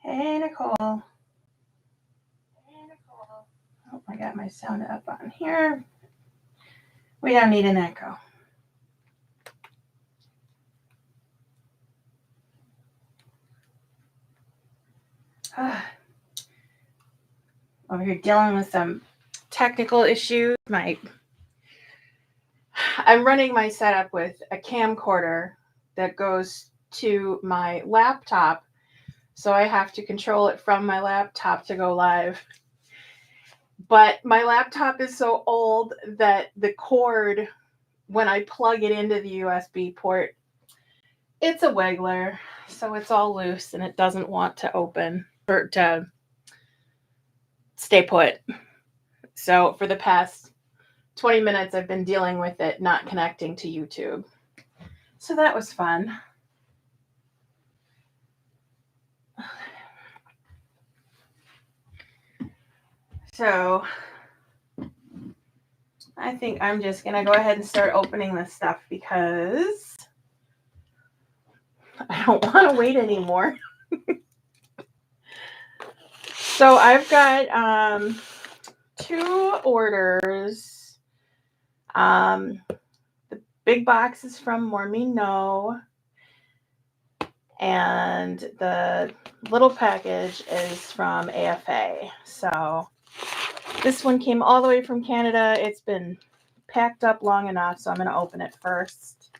Hey, Nicole. Oh, I got my sound up on here. We don't need an echo. Over here dealing with some technical issues. I'm running my setup with a camcorder that goes to my laptop, so I have to control it from my laptop to go live. But my laptop is so old that the cord, when I plug it into the USB port, it's a wiggler, so it's all loose and it doesn't want to open or to stay put. So for the past 20 minutes, I've been dealing with it not connecting to YouTube. So that was fun. So I think I'm just going to go ahead and start opening this stuff because I don't want to wait anymore. So I've got 2 orders. The big box is from MoreMeKnow, and the little package is from AFA. So this one came all the way from Canada. It's been packed up long enough, so I'm going to open it first.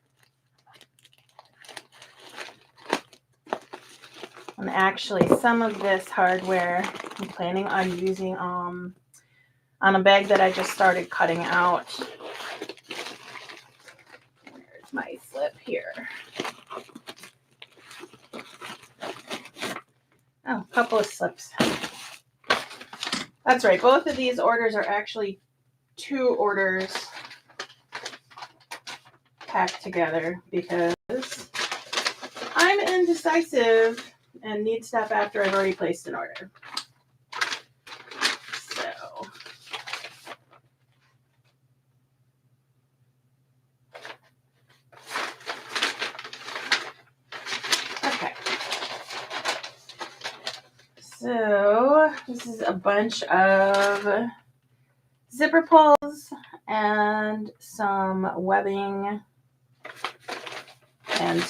And actually, some of this hardware I'm planning on using on a bag that I just started cutting out. There's my slip here. Oh, a couple of slips. That's right. Both of these orders are actually 2 orders packed together because I'm indecisive and need stuff after I've already placed an order. So okay. So this is a bunch of zipper pulls and some webbing and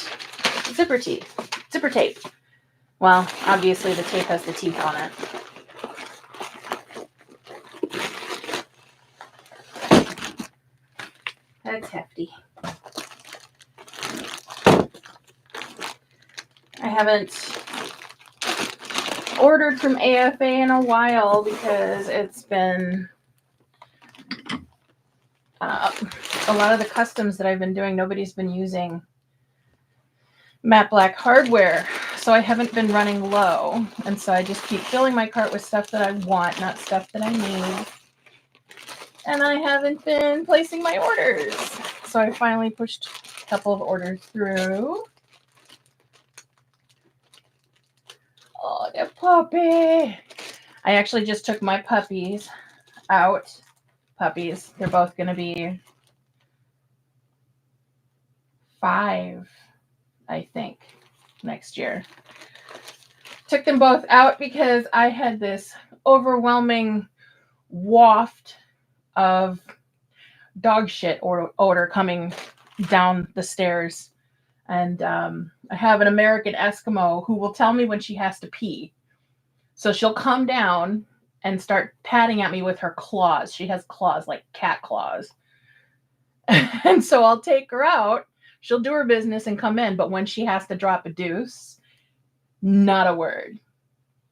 zipper tape. Well, obviously the tape has the teeth on it. That's hefty. I haven't ordered from AFA in a while because it's been a lot of the customs that I've been doing, nobody's been using matte black hardware, so I haven't been running low, and so I just keep filling my cart with stuff that I want, not stuff that I need, and I haven't been placing my orders. So I finally pushed a couple of orders through. Oh, the puppy! I actually just took my puppies out. Puppies, they're both going to be 5, I think, next year. Took them both out because I had this overwhelming waft of dog shit odor coming down the stairs. And I have an American Eskimo who will tell me when she has to pee. So she'll come down and start patting at me with her claws. She has claws, like cat claws. And so I'll take her out. She'll do her business and come in. But when she has to drop a deuce, not a word.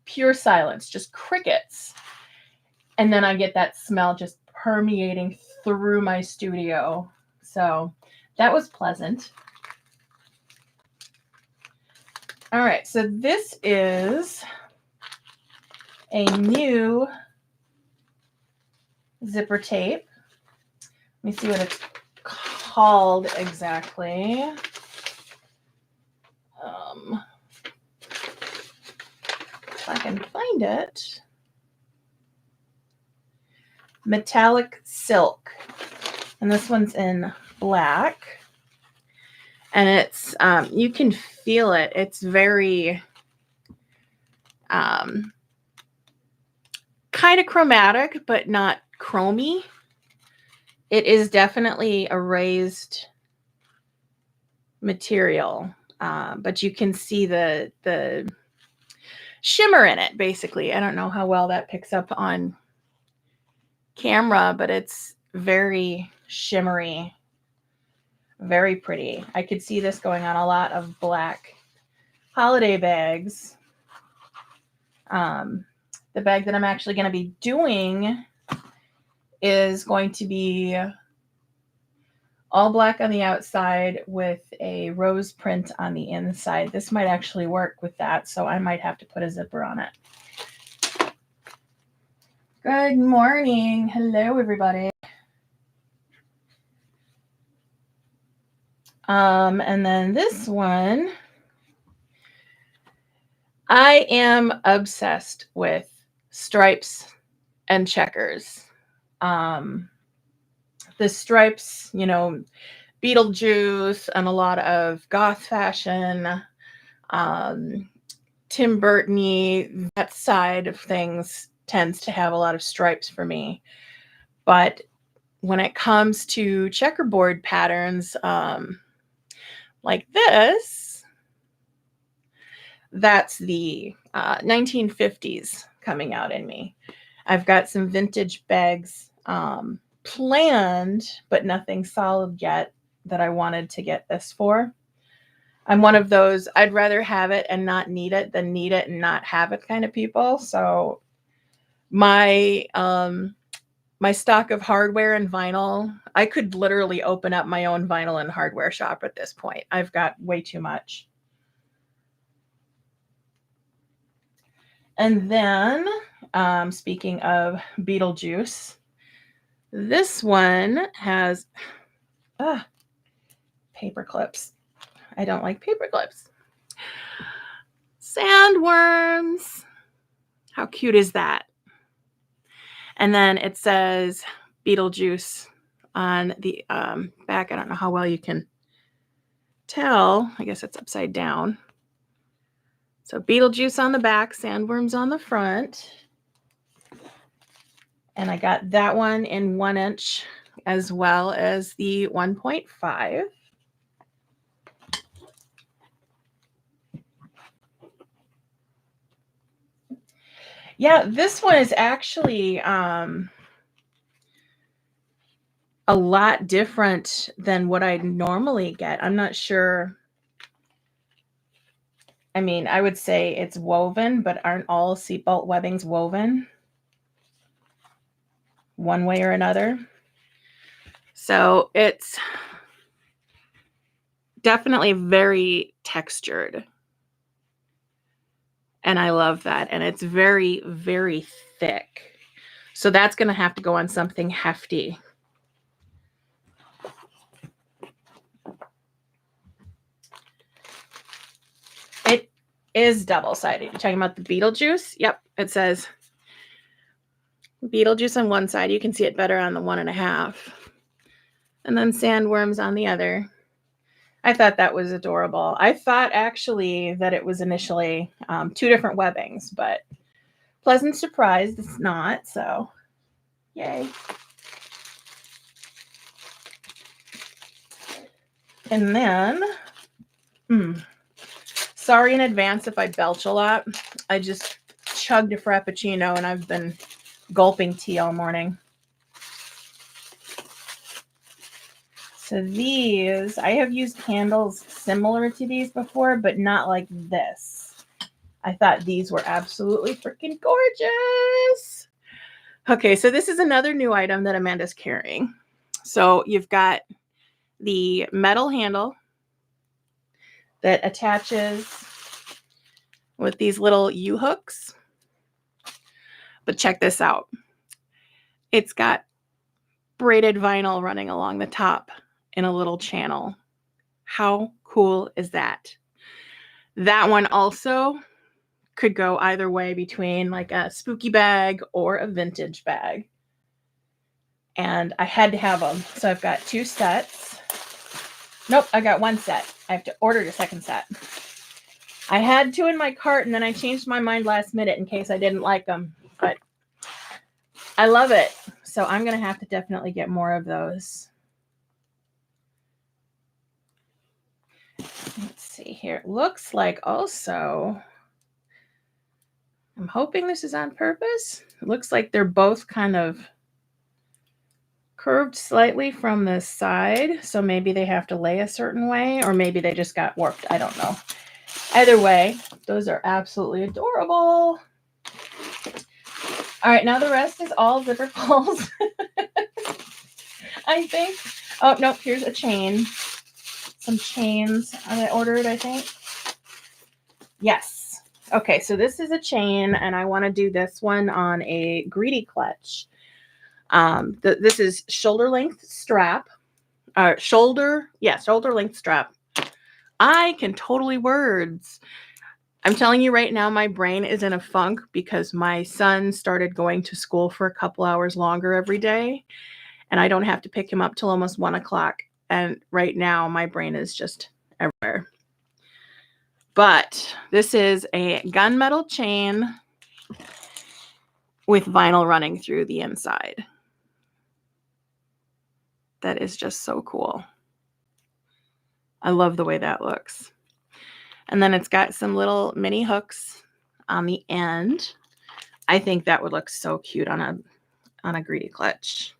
Pure silence, just crickets. And then I get that smell just permeating through my studio. So that was pleasant. All right, so this is a new zipper tape. Let me see what it's called exactly. If I can find it. Metallic silk. And this one's in black. And it's, you can feel it. It's very Kind of chromatic, but not chromy. It is definitely a raised material, but you can see the shimmer in it, basically. I don't know how well that picks up on camera, but it's very shimmery, very pretty. I could see this going on a lot of black holiday bags. The bag that I'm actually going to be doing is going to be all black on the outside with a rose print on the inside. This might actually work with that, so I might have to put a zipper on it. Good morning. Hello, everybody. And then this one, I am obsessed with stripes and checkers. The stripes, you know, Beetlejuice and a lot of goth fashion, Tim Burton-y, that side of things tends to have a lot of stripes for me. But when it comes to checkerboard patterns, like this, that's the 1950s coming out in me. I've got some vintage bags planned, but nothing solid yet that I wanted to get this for. I'm one of those, I'd rather have it and not need it than need it and not have it kind of people. So my my stock of hardware and vinyl, I could literally open up my own vinyl and hardware shop at this point. I've got way too much. And then, speaking of Beetlejuice, this one has paper clips. I don't like paper clips. Sandworms. How cute is that? And then it says Beetlejuice on the back. I don't know how well you can tell. I guess it's upside down. So Beetlejuice on the back, sandworms on the front. And I got that one in 1 inch as well as the 1.5. Yeah, this one is actually a lot different than what I normally get. I'm not sure. I mean, I would say it's woven, but aren't all seatbelt webbings woven one way or another? So it's definitely very textured. And I love that. And it's very, very thick. So that's going to have to go on something hefty. It is double-sided. You're talking about the Beetlejuice? Yep. It says Beetlejuice on one side. You can see it better on the 1.5. And then sandworms on the other. I thought that was adorable. I thought actually that it was initially 2 different webbings, but pleasant surprise, it's not. So, yay. And then, sorry in advance if I belch a lot. I just chugged a Frappuccino and I've been gulping tea all morning. So these, I have used candles similar to these before, but not like this. I thought these were absolutely freaking gorgeous. Okay, so this is another new item that Amanda's carrying. So you've got the metal handle that attaches with these little U-hooks. But check this out. It's got braided vinyl running along the top in a little channel. How cool is that? That one also could go either way between like a spooky bag or a vintage bag. And I had to have them. So I've got 2 sets. Nope, I got 1 set. I have to order the second set. I had two in my cart, and then I changed my mind last minute in case I didn't like them. But I love it. So I'm going to have to definitely get more of those. Let's see here. It looks like also, I'm hoping this is on purpose. It looks like they're both kind of curved slightly from the side. So maybe they have to lay a certain way, or maybe they just got warped. I don't know. Either way, those are absolutely adorable. All right, now the rest is all zipper pulls. I think. Oh, no, here's a chain. Some chains I ordered, I think. Yes. Okay, so this is a chain, and I want to do this one on a greedy clutch. This is shoulder length strap. Shoulder length strap. I can totally words. I'm telling you right now, my brain is in a funk because my son started going to school for a couple hours longer every day, and I don't have to pick him up till almost 1 o'clock. And right now, my brain is just everywhere. But this is a gunmetal chain with vinyl running through the inside. That is just so cool. I love the way that looks. And then it's got some little mini hooks on the end. I think that would look so cute on a greedy clutch.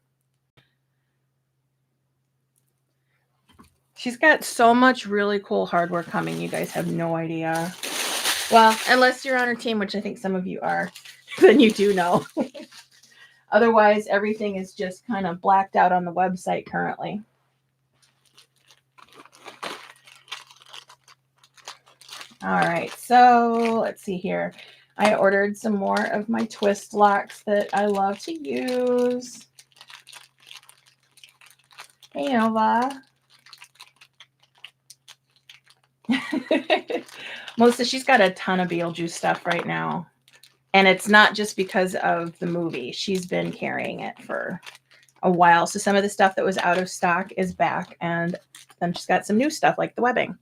She's got so much really cool hardware coming. You guys have no idea. Well, unless you're on her team, which I think some of you are, then you do know. Otherwise, everything is just kind of blacked out on the website currently. All right, so let's see here. I ordered some more of my twist locks that I love to use. Hey, Nova. Melissa, she's got a ton of Beetlejuice stuff right now. And it's not just because of the movie. She's been carrying it for a while. So some of the stuff that was out of stock is back. And then she's got some new stuff like the webbing.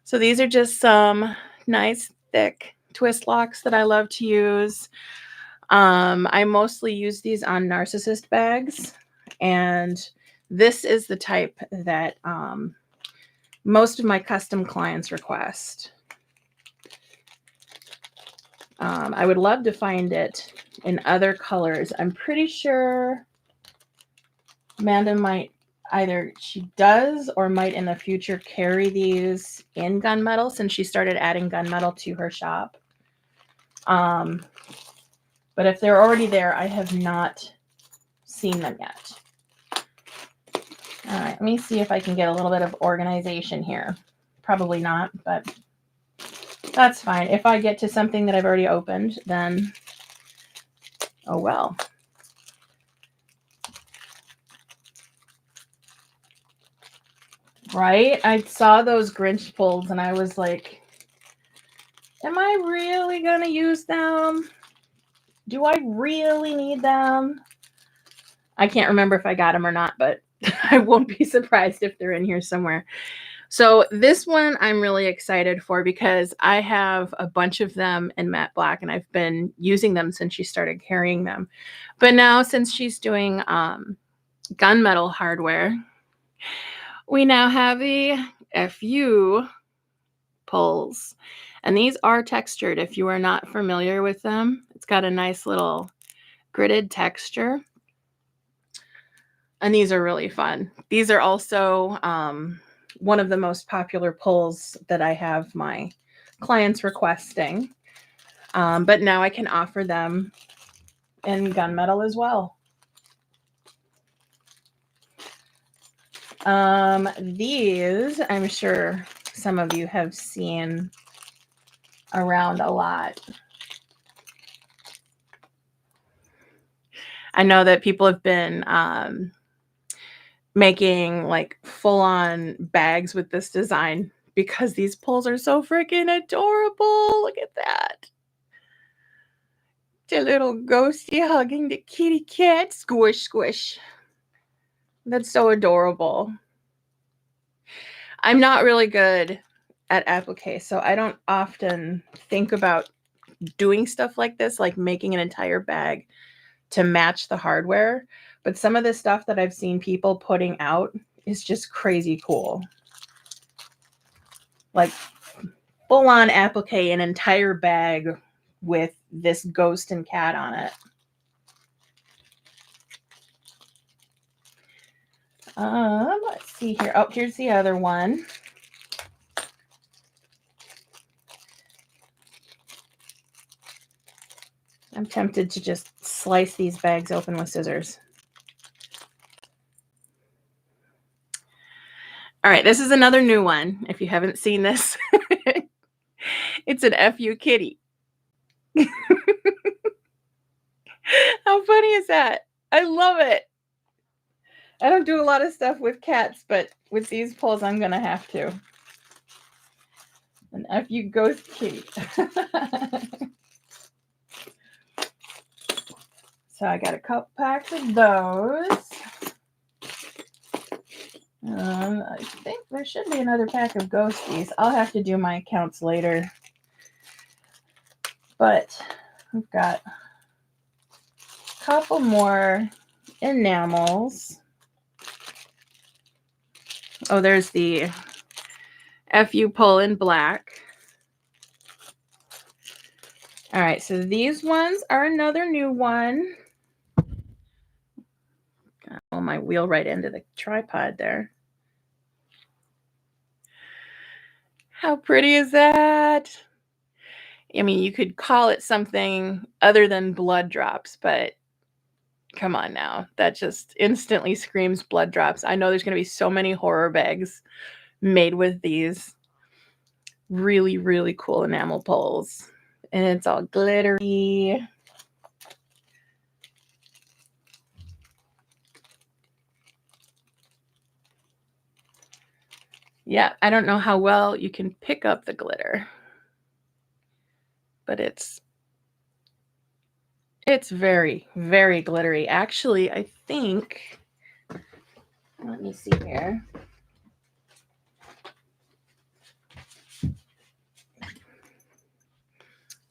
So these are just some nice, thick twist locks that I love to use. I mostly use these on narcissist bags. And this is the type that most of my custom clients request. I would love to find it in other colors. I'm pretty sure Amanda might either she does or might in the future carry these in gunmetal since she started adding gunmetal to her shop. But if they're already there, I have not seen them yet. All right, let me see if I can get a little bit of organization here. Probably not, but that's fine. If I get to something that I've already opened, then oh well. Right? I saw those Grinch pulls and I was like, am I really going to use them? Do I really need them? I can't remember if I got them or not, but I won't be surprised if they're in here somewhere. So this one I'm really excited for because I have a bunch of them in matte black and I've been using them since she started carrying them. But now since she's doing gunmetal hardware, we now have the FU pulls. And these are textured if you are not familiar with them. It's got a nice little gridded texture. And these are really fun. These are also one of the most popular pulls that I have my clients requesting. But now I can offer them in gunmetal as well. These, I'm sure some of you have seen around a lot. I know that people have been making like full-on bags with this design because these pulls are so freaking adorable. Look at that. The little ghosty hugging the kitty cat. Squish, squish. That's so adorable. I'm not really good at applique, so I don't often think about doing stuff like this, like making an entire bag to match the hardware. But some of the stuff that I've seen people putting out is just crazy cool. Like full on applique, an entire bag with this ghost and cat on it. Let's see here. Oh, here's the other one. I'm tempted to just slice these bags open with scissors. All right, this is another new one. If you haven't seen this, it's an FU kitty. How funny is that? I love it. I don't do a lot of stuff with cats, but with these pulls, I'm going to have to. An FU ghost kitty. So I got a couple packs of those. I think there should be another pack of ghosties. I'll have to do my counts later. But we've got a couple more enamels. Oh, there's the FU pull in black. All right, so these ones are another new one. Got all my wheel right into the tripod there. How pretty is that? I mean, you could call it something other than blood drops, but come on now. That just instantly screams blood drops. I know there's going to be so many horror bags made with these really, really cool enamel pulls. And it's all glittery. Yeah, I don't know how well you can pick up the glitter, but it's very, very glittery. Actually, I think, let me see here.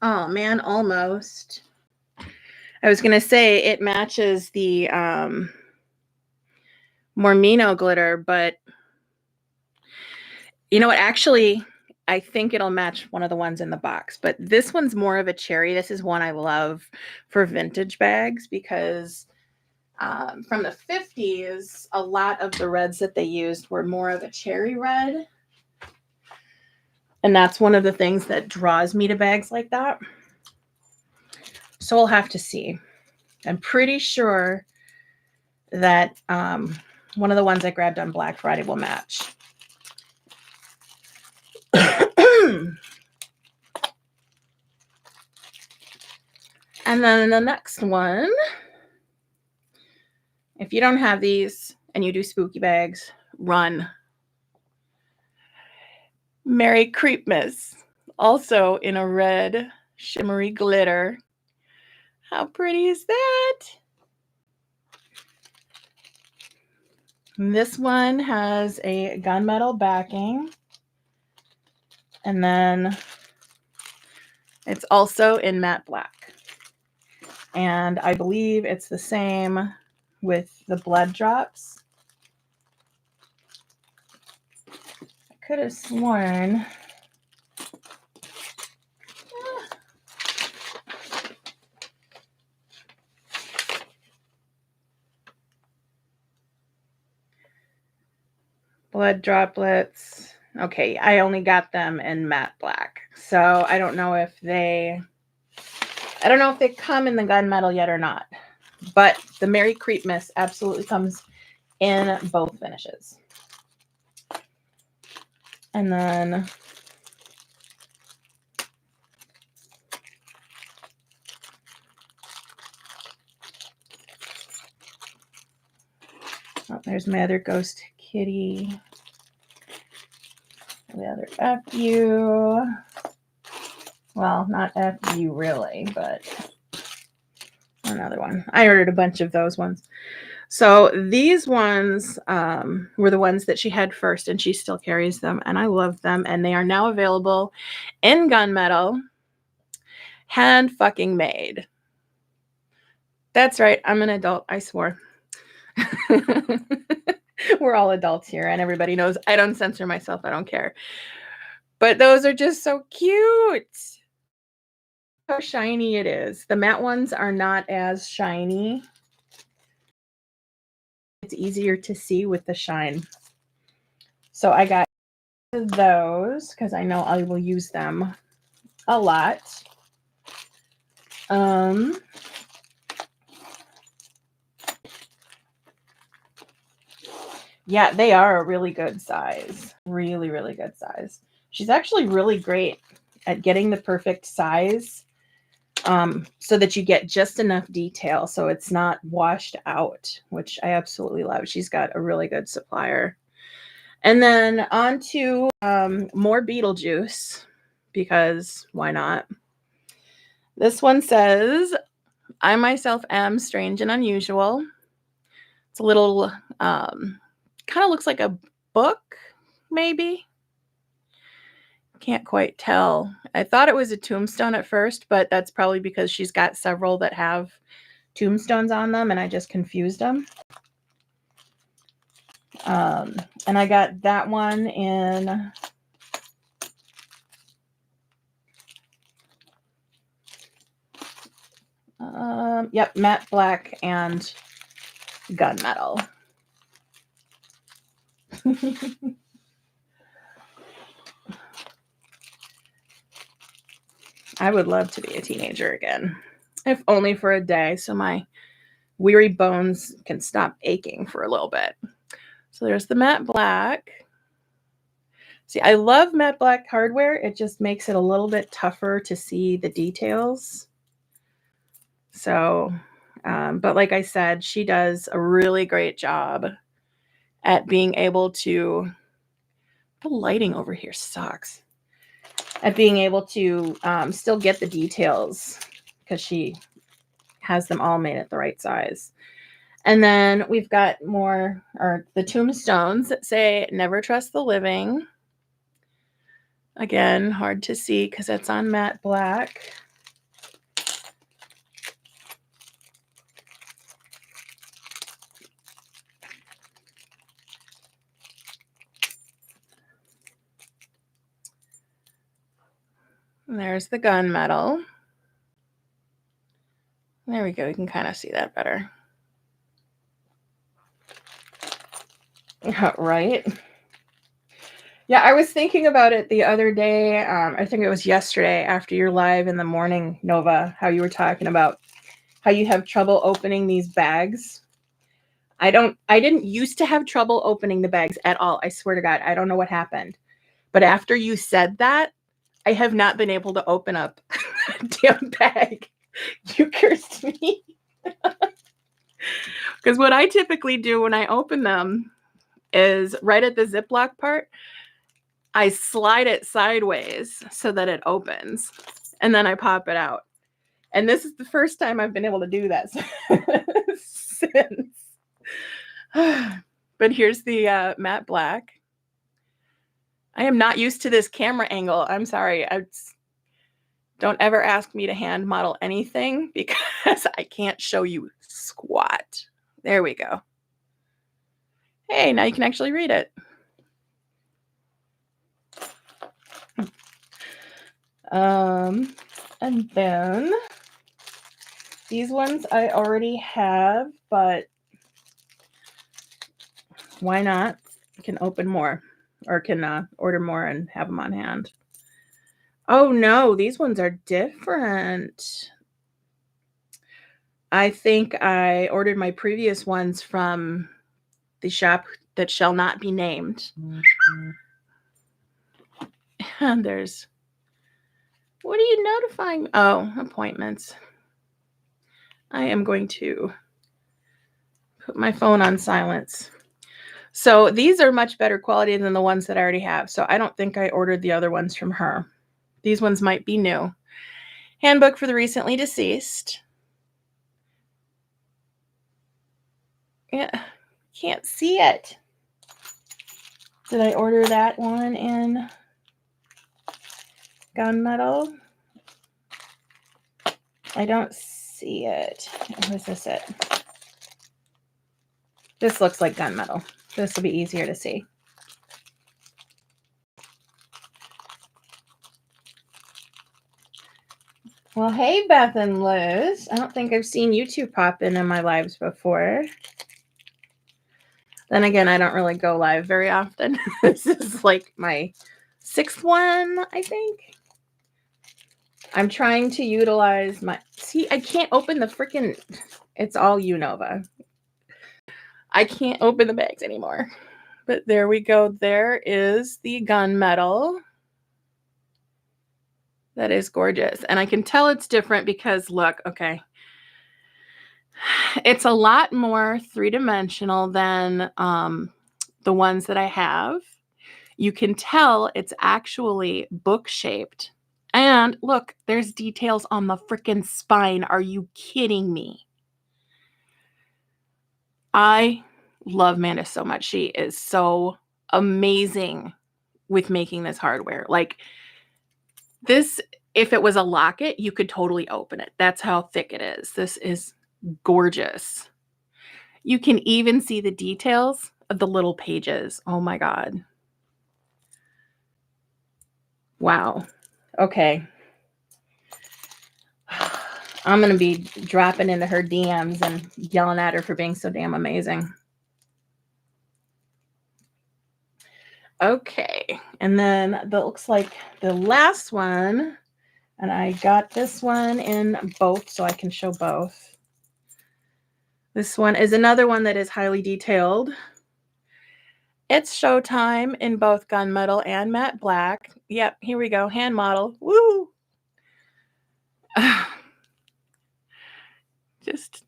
Oh man, almost. I was going to say it matches the MoreMeKnow glitter, but you know what? Actually, I think it'll match one of the ones in the box, but this one's more of a cherry. This is one I love for vintage bags because from the 50s, a lot of the reds that they used were more of a cherry red. And that's one of the things that draws me to bags like that. So we'll have to see. I'm pretty sure that one of the ones I grabbed on Black Friday will match. And then the next one, if you don't have these and you do spooky bags, run. Merry Creepmas, also in a red shimmery glitter. How pretty is that? And this one has a gunmetal backing. And then it's also in matte black. And I believe it's the same with the blood drops. I could have sworn. Blood droplets. Okay, I only got them in matte black. So I don't know if they come in the gunmetal yet or not. But the Merry Creepmas absolutely comes in both finishes. And then there's my other ghost kitty. The other FU. Well, not FU really, but another one. I ordered a bunch of those ones. So these ones were the ones that she had first, and she still carries them, and I love them. And they are now available in gunmetal, hand fucking made. That's right. I'm an adult. I swore. We're all adults here, and everybody knows I don't censor myself. I don't care. But those are just so cute. How shiny it is. The matte ones are not as shiny. It's easier to see with the shine. So I got those because I know I will use them a lot. Yeah, they are a really good size. Really, really good size. She's actually really great at getting the perfect size so that you get just enough detail so it's not washed out, which I absolutely love. She's got a really good supplier. And then on to more Beetlejuice, because why not? This one says, I myself am strange and unusual. It's a little, kind of looks like a book, maybe. Can't quite tell. I thought it was a tombstone at first, but that's probably because she's got several that have tombstones on them, and I just confused them. And I got that one in yep, matte black and gunmetal. I would love to be a teenager again, if only for a day, so my weary bones can stop aching for a little bit. So there's the matte black. See, I love matte black hardware. It just makes it a little bit tougher to see the details. So, but like I said, she does a really great job at being able to, the lighting over here sucks, at being able to still get the details because she has them all made at the right size. And then we've got more, or the tombstones that say, never trust the living. Again, hard to see because it's on matte black. And there's the gunmetal. There we go. You can kind of see that better. Right? Yeah, I was thinking about it the other day. I think it was yesterday after your live in the morning, Nova, how you were talking about how you have trouble opening these bags. I didn't used to have trouble opening the bags at all. I swear to God, I don't know what happened. But after you said that, I have not been able to open up a damn bag. You cursed me. Because what I typically do when I open them is right at the Ziploc part, I slide it sideways so that it opens, and then I pop it out. And this is the first time I've been able to do that since. But here's the matte black. I am not used to this camera angle. I'm sorry. Don't ever ask me to hand model anything because I can't show you squat. There we go. Hey, now you can actually read it. And then these ones I already have, but why not? You can open more, or can order more and have them on hand. Oh no, these ones are different. I think I ordered my previous ones from the shop that shall not be named. And there's, what are you notifying? Oh, appointments. I am going to put my phone on silence. So these are much better quality than the ones that I already have. So I don't think I ordered the other ones from her. These ones might be new. Handbook for the recently deceased. Yeah, can't see it. Did I order that one in gunmetal? I don't see it. Was this it? This looks like gunmetal. This will be easier to see. Well, hey, Beth and Liz. I don't think I've seen you two pop in my lives before. Then again, I don't really go live very often. This is like my 6th one, I think. I'm trying to utilize my... See, I can't open the freaking... It's all Unova. I can't open the bags anymore. But there we go. There is the gunmetal. That is gorgeous. And I can tell it's different because, look, okay. It's a lot more three-dimensional than the ones that I have. You can tell it's actually book-shaped. And look, there's details on the freaking spine. Are you kidding me? I love Manda so much. She is so amazing with making this hardware. Like this, if it was a locket, you could totally open it. That's how thick it is. This is gorgeous. You can even see the details of the little pages. Oh my God. Wow. Okay. I'm going to be dropping into her DMs and yelling at her for being so damn amazing. Okay. And then that looks like the last one. And I got this one in both, so I can show both. This one is another one that is highly detailed. It's Showtime in both gunmetal and matte black. Yep, here we go. Hand model. Woo! Just,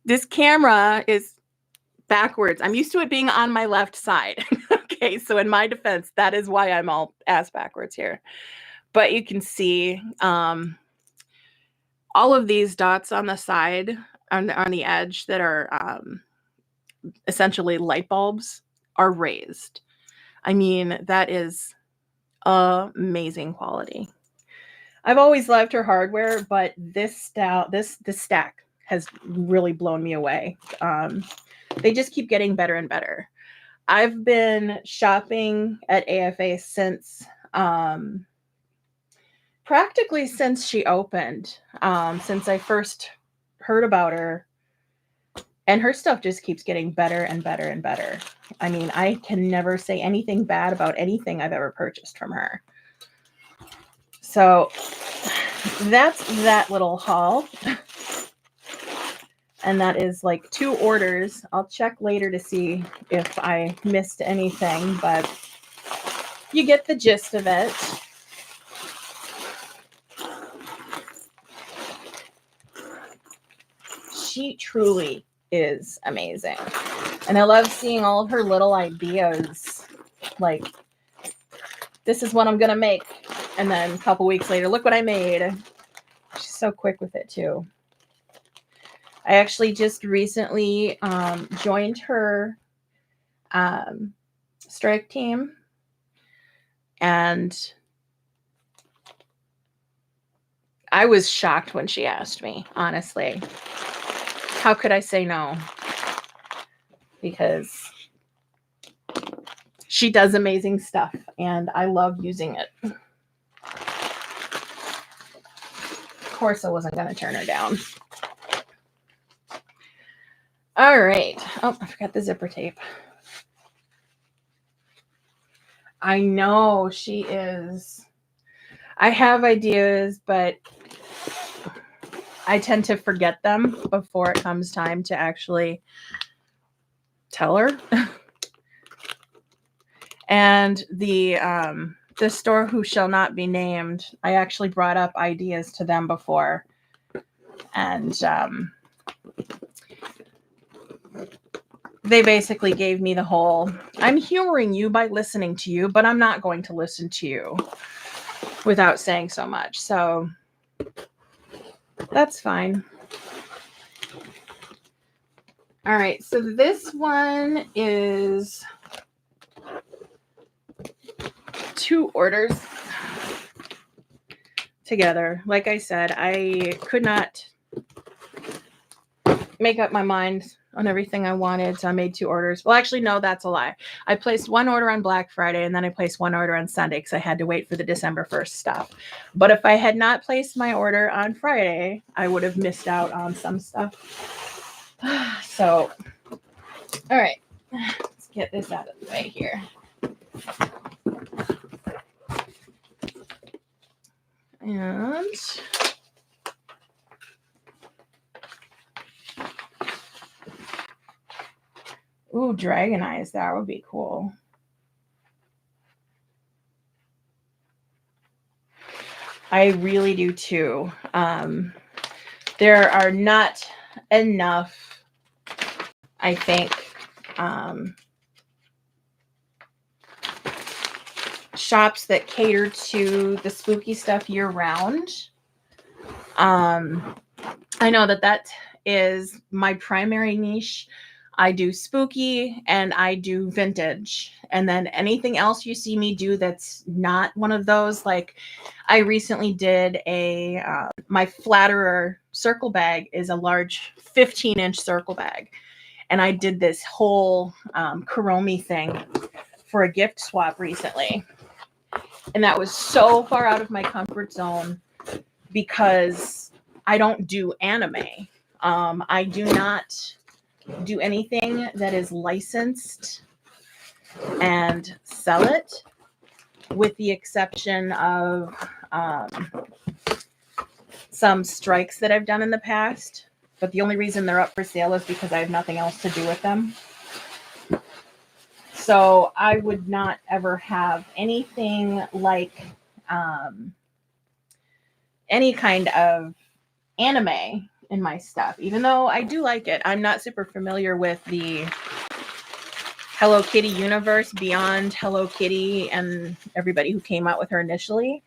this camera is backwards. I'm used to it being on my left side. Okay, so in my defense, that is why I'm all ass backwards here. But you can see all of these dots on the side, on the edge that are essentially light bulbs are raised. I mean, that is amazing quality. I've always loved her hardware, but this stack has really blown me away. They just keep getting better and better. I've been shopping at AFA since practically since she opened, since I first heard about her. And her stuff just keeps getting better and better and better. I mean, I can never say anything bad about anything I've ever purchased from her. So that's that little haul. And that is like 2 orders. I'll check later to see if I missed anything, but you get the gist of it. She truly is amazing. And I love seeing all of her little ideas. Like, this is what I'm going to make. And then a couple weeks later, look what I made. She's so quick with it too. I actually just recently joined her strike team. And I was shocked when she asked me, honestly. How could I say no? Because she does amazing stuff and I love using it. Of course, I wasn't going to turn her down. All right. Oh, I forgot the zipper tape. I know she is. I have ideas, but I tend to forget them before it comes time to actually tell her. And the store who shall not be named, I actually brought up ideas to them before. And they basically gave me the whole, I'm humoring you by listening to you, but I'm not going to listen to you without saying so much. So that's fine. All right, so this one is 2 orders together. Like I said, I could not make up my mind on everything I wanted, so I made 2 orders. Well, actually, no, that's a lie. I placed 1 order on Black Friday, and then I placed 1 order on Sunday because I had to wait for the December 1st stuff. But if I had not placed my order on Friday, I would have missed out on some stuff. So, all right, let's get this out of the way here. And ooh, Dragon Eyes, that would be cool. I really do too. There are not enough, I think, shops that cater to the spooky stuff year round. I know that is my primary niche. I do spooky and I do vintage. And then anything else you see me do that's not one of those, like I recently did my Flatterer circle bag is a large 15-inch circle bag. And I did this whole Kuromi thing for a gift swap recently. And that was so far out of my comfort zone because I don't do anime. I do not do anything that is licensed and sell it, with the exception of some strikes that I've done in the past. But the only reason they're up for sale is because I have nothing else to do with them. So I would not ever have anything like any kind of anime in my stuff, even though I do like it. I'm not super familiar with the Hello Kitty universe beyond Hello Kitty and everybody who came out with her initially.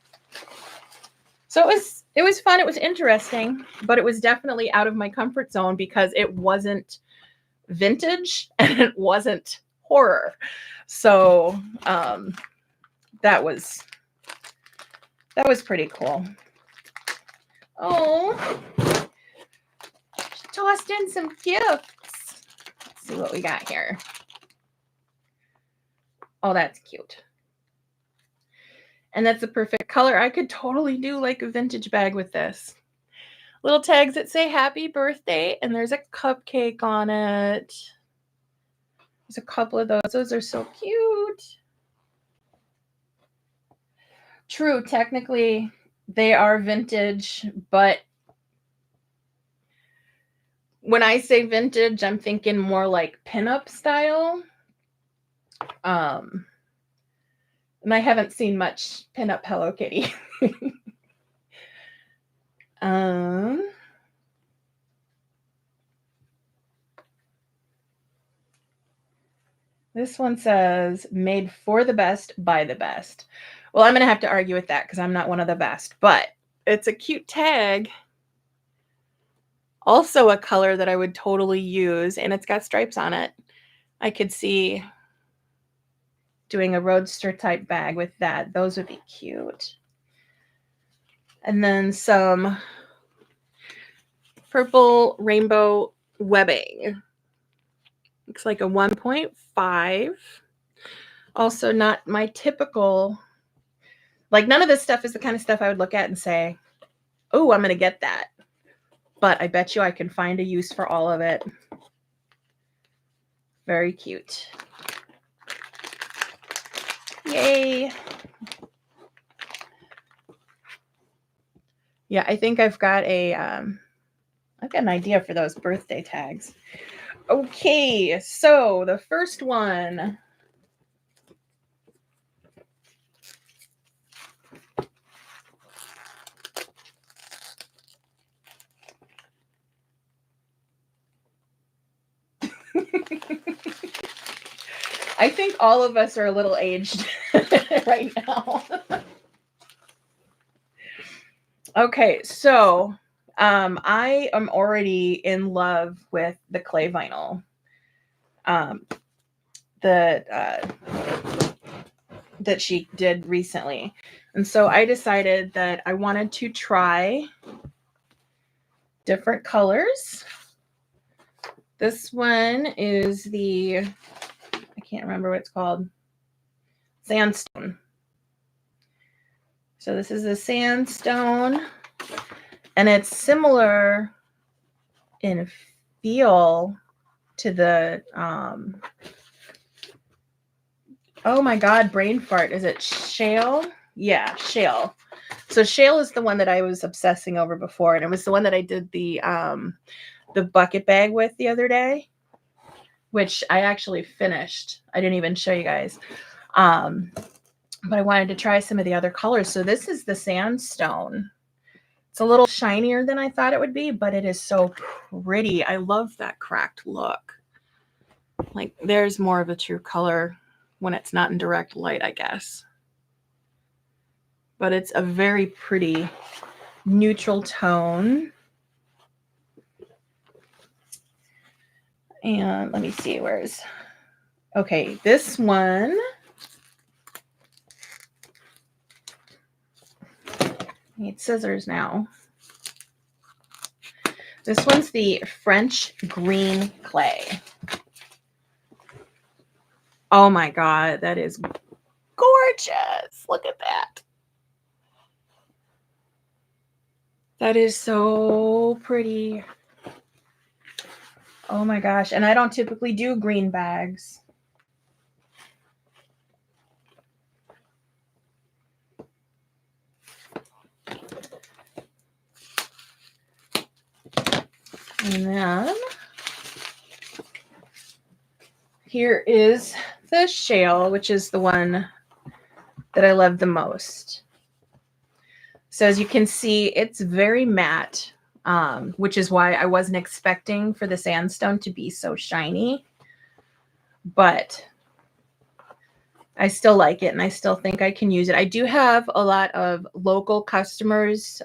So it was fun. It was interesting, but it was definitely out of my comfort zone because it wasn't vintage and it wasn't horror. So that was pretty cool. Oh, she tossed in some gifts. Let's see what we got here. Oh, that's cute. And that's the perfect color. I could totally do like a vintage bag with this. Little tags that say happy birthday, and there's a cupcake on it. There's a couple of those. Those are so cute. True, technically they are vintage, but when I say vintage, I'm thinking more like pinup style. And I haven't seen much pinup Hello Kitty. This one says, made for the best, by the best. Well, I'm going to have to argue with that because I'm not one of the best, but it's a cute tag. Also a color that I would totally use, and it's got stripes on it. I could see doing a roadster type bag with that. Those would be cute. And then some purple rainbow webbing. Looks like a 1.5. Also not my typical, like none of this stuff is the kind of stuff I would look at and say, oh, I'm going to get that. But I bet you I can find a use for all of it. Very cute. Yay. Yeah, I think I've got an idea for those birthday tags. Okay, so the first one. I think all of us are a little aged right now. Okay, so I am already in love with the clay vinyl. that she did recently. And so I decided that I wanted to try different colors. This one is I can't remember what it's called, sandstone. So this is a sandstone, and it's similar in feel to the, oh my God, brain fart. Is it shale? Yeah, shale. So shale is the one that I was obsessing over before, and it was the one that I did the bucket bag with the other day, which I actually finished. I didn't even show you guys. But I wanted to try some of the other colors. So this is the sandstone. It's a little shinier than I thought it would be, but it is so pretty. I love that cracked look. Like, there's more of a true color when it's not in direct light, I guess. But it's a very pretty neutral tone. And let me see, okay, this one. I need scissors now. This one's the French green clay. Oh my God, that is gorgeous. Look at that. That is so pretty. Oh my gosh. And I don't typically do green bags. And then here is the shale, which is the one that I love the most. So as you can see, it's very matte, which is why I wasn't expecting for the sandstone to be so shiny. But I still like it, and I still think I can use it. I do have a lot of local customers,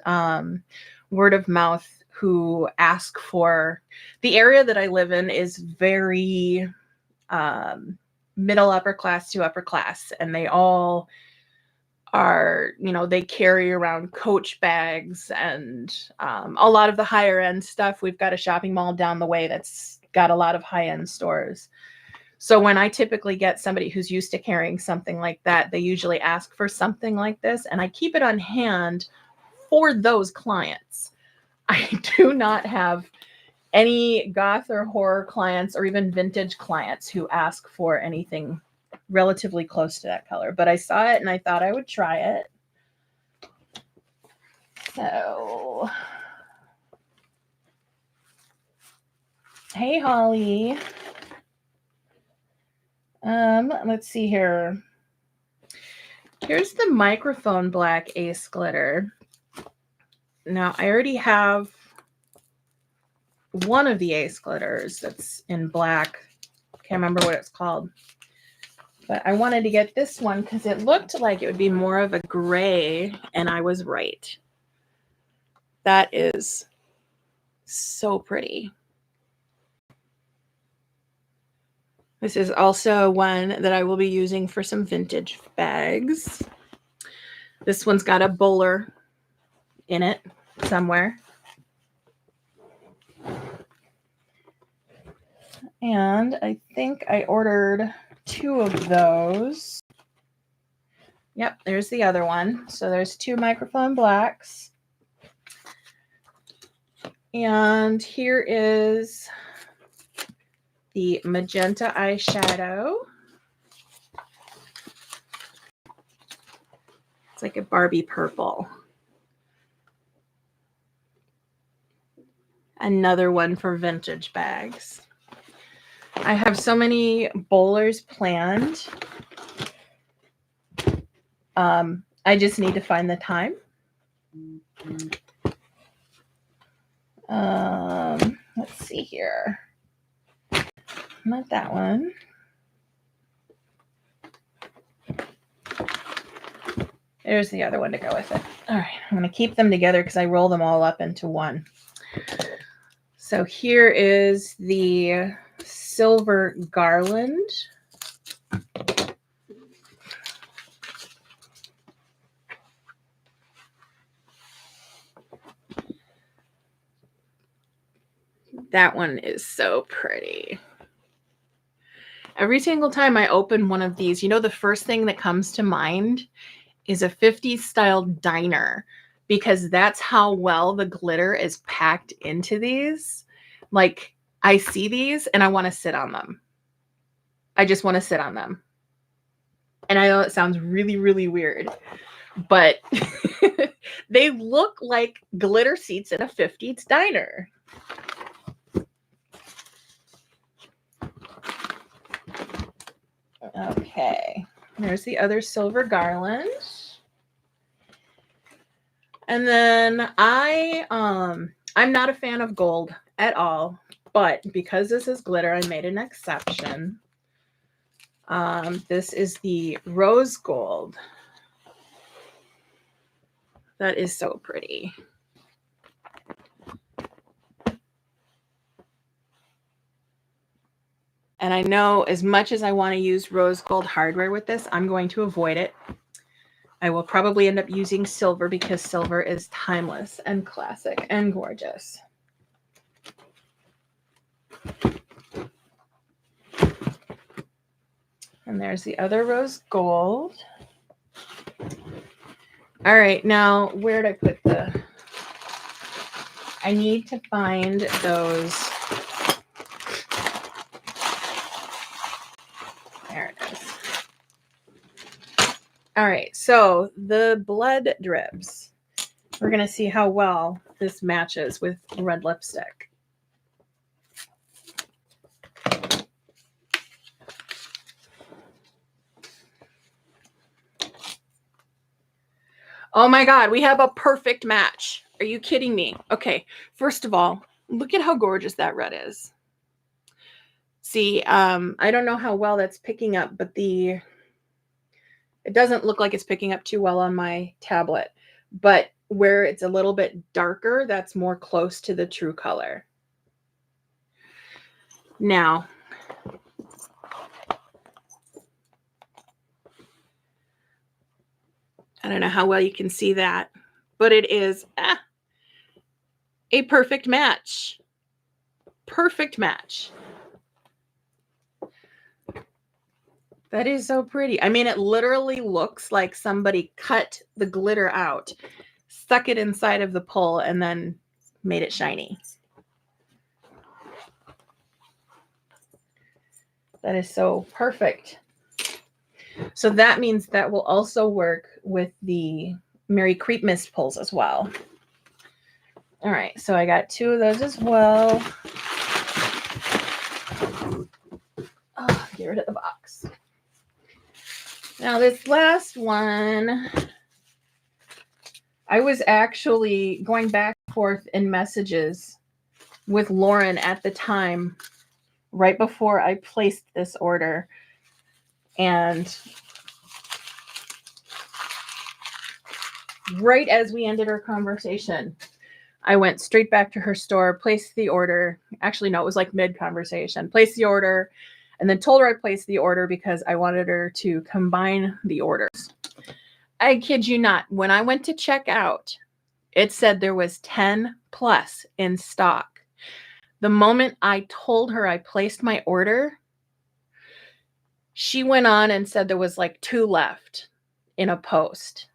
word of mouth, who ask for, the area that I live in is very middle upper class to upper class, and they all are, they carry around Coach bags and a lot of the higher end stuff. We've got a shopping mall down the way that's got a lot of high end stores. So when I typically get somebody who's used to carrying something like that, they usually ask for something like this, and I keep it on hand for those clients. I do not have any goth or horror clients or even vintage clients who ask for anything relatively close to that color, but I saw it and I thought I would try it. So, hey, Holly. Let's see here. Here's the microphone black Ace glitter. Now, I already have one of the Ace glitters that's in black. Can't remember what it's called. But I wanted to get this one because it looked like it would be more of a gray, and I was right. That is so pretty. This is also one that I will be using for some vintage bags. This one's got a bowler in it somewhere. And I think I ordered 2 of those. Yep, there's the other one. So there's 2 microphone blacks. And here is the magenta eyeshadow. It's like a Barbie purple. Another one for vintage bags. I have so many bowlers planned. I just need to find the time. Let's see here. Not that one. There's the other one to go with it. All right, I'm going to keep them together because I roll them all up into one. So here is the silver garland. That one is so pretty. Every single time I open one of these, you know, the first thing that comes to mind is a 50s style diner, because that's how well the glitter is packed into these. Like, I see these and I want to sit on them. I just want to sit on them. And I know it sounds really, really weird, but they look like glitter seats in a 50s diner. Okay, there's the other silver garland. And then I'm not a fan of gold at all, but because this is glitter, I made an exception. This is the rose gold. That is so pretty. And I know as much as I want to use rose gold hardware with this, I'm going to avoid it. I will probably end up using silver because silver is timeless and classic and gorgeous. And there's the other rose gold. All right, now where did I put the... I need to find those. There it is. All right, so the blood drips. We're going to see how well this matches with red lipstick. Oh my God, we have a perfect match. Are you kidding me? Okay, first of all, look at how gorgeous that red is. See, I don't know how well that's picking up, but it doesn't look like it's picking up too well on my tablet. But where it's a little bit darker, that's more close to the true color. Now, I don't know how well you can see that, but it is a perfect match. Perfect match. That is so pretty. I mean, it literally looks like somebody cut the glitter out, stuck it inside of the pull, and then made it shiny. That is so perfect. So that means that will also work with the Merry Creep Mist pulls as well. All right, so I got 2 of those as well. Oh, get rid of the box. Now this last one, I was actually going back and forth in messages with Lauren at the time, right before I placed this order. And right as we ended our conversation, I went straight back to her store, placed the order. Actually, no, it was like mid-conversation. Placed the order, and then told her I placed the order because I wanted her to combine the orders. I kid you not. When I went to check out, it said there was 10 plus in stock. The moment I told her I placed my order, she went on and said there was like 2 left in a post,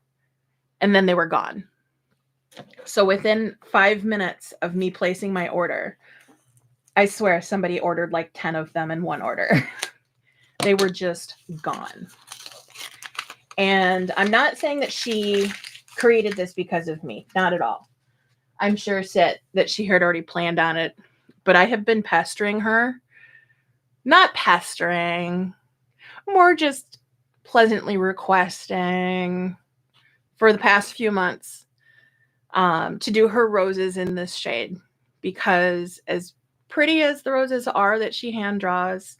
and then they were gone. So within 5 minutes of me placing my order, I swear somebody ordered like 10 of them in one order. They were just gone. And I'm not saying that she created this because of me. Not at all. I'm sure that she had already planned on it. But I have been pestering her. Not pestering. More just pleasantly requesting for the past few months to do her roses in this shade. Because as pretty as the roses are that she hand draws,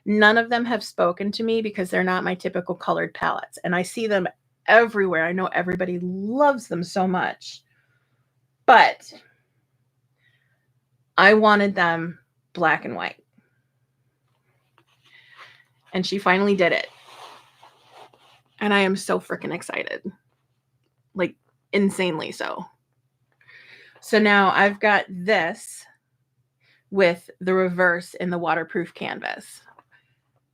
none of them have spoken to me because they're not my typical colored palettes. And I see them everywhere. I know everybody loves them so much. But I wanted them black and white. And she finally did it. And I am so freaking excited. Like, insanely so. So now I've got this with the reverse in the waterproof canvas.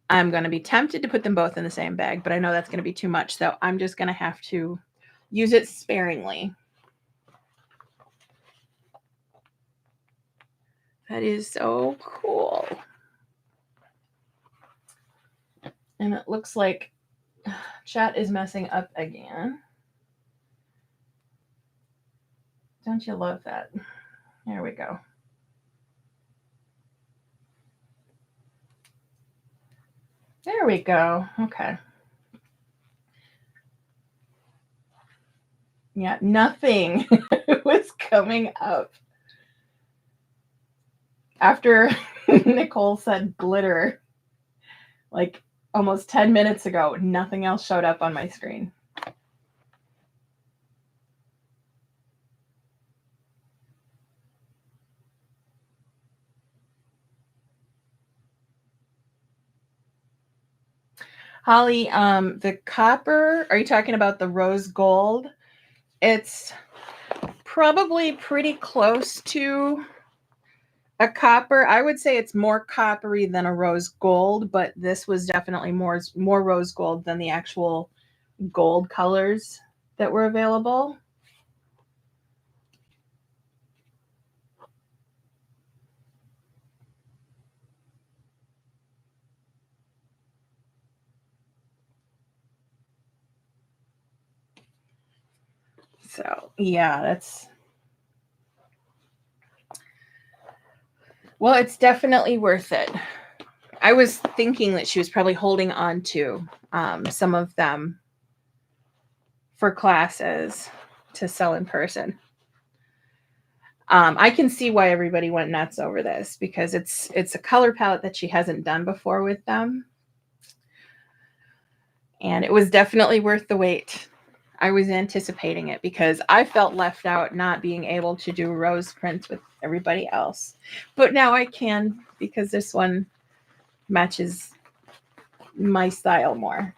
I'm going to be tempted to put them both in the same bag, but I know that's going to be too much. So I'm just going to have to use it sparingly. That is so cool. And it looks like chat is messing up again. Don't you love that? There we go. There we go. Okay. Yeah, nothing was coming up. After Nicole said glitter, like almost 10 minutes ago, nothing else showed up on my screen. Holly, the copper, are you talking about the rose gold? It's probably pretty close to a copper. I would say it's more coppery than a rose gold, but this was definitely more rose gold than the actual gold colors that were available. So, yeah, that's... Well, it's definitely worth it. I was thinking that she was probably holding on to some of them for classes to sell in person. I can see why everybody went nuts over this, because it's a color palette that she hasn't done before with them. And it was definitely worth the wait. I was anticipating it because I felt left out not being able to do rose prints with everybody else. But now I can, because this one matches my style more.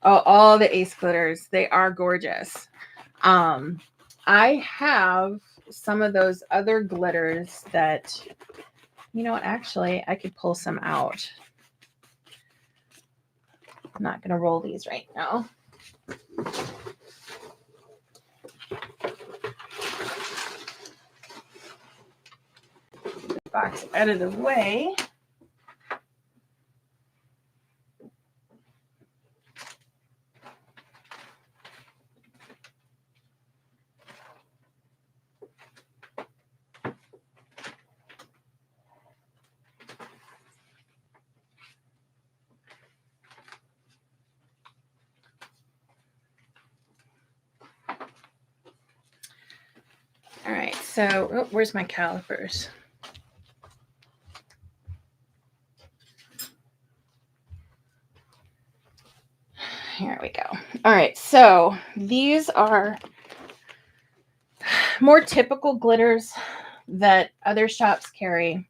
Oh, all the Ace glitters, they are gorgeous. I have some of those other glitters that, you know what, actually, I could pull some out. I'm not going to roll these right now. Get the box out of the way. All right, so where's my calipers? Here we go. All right, so these are more typical glitters that other shops carry.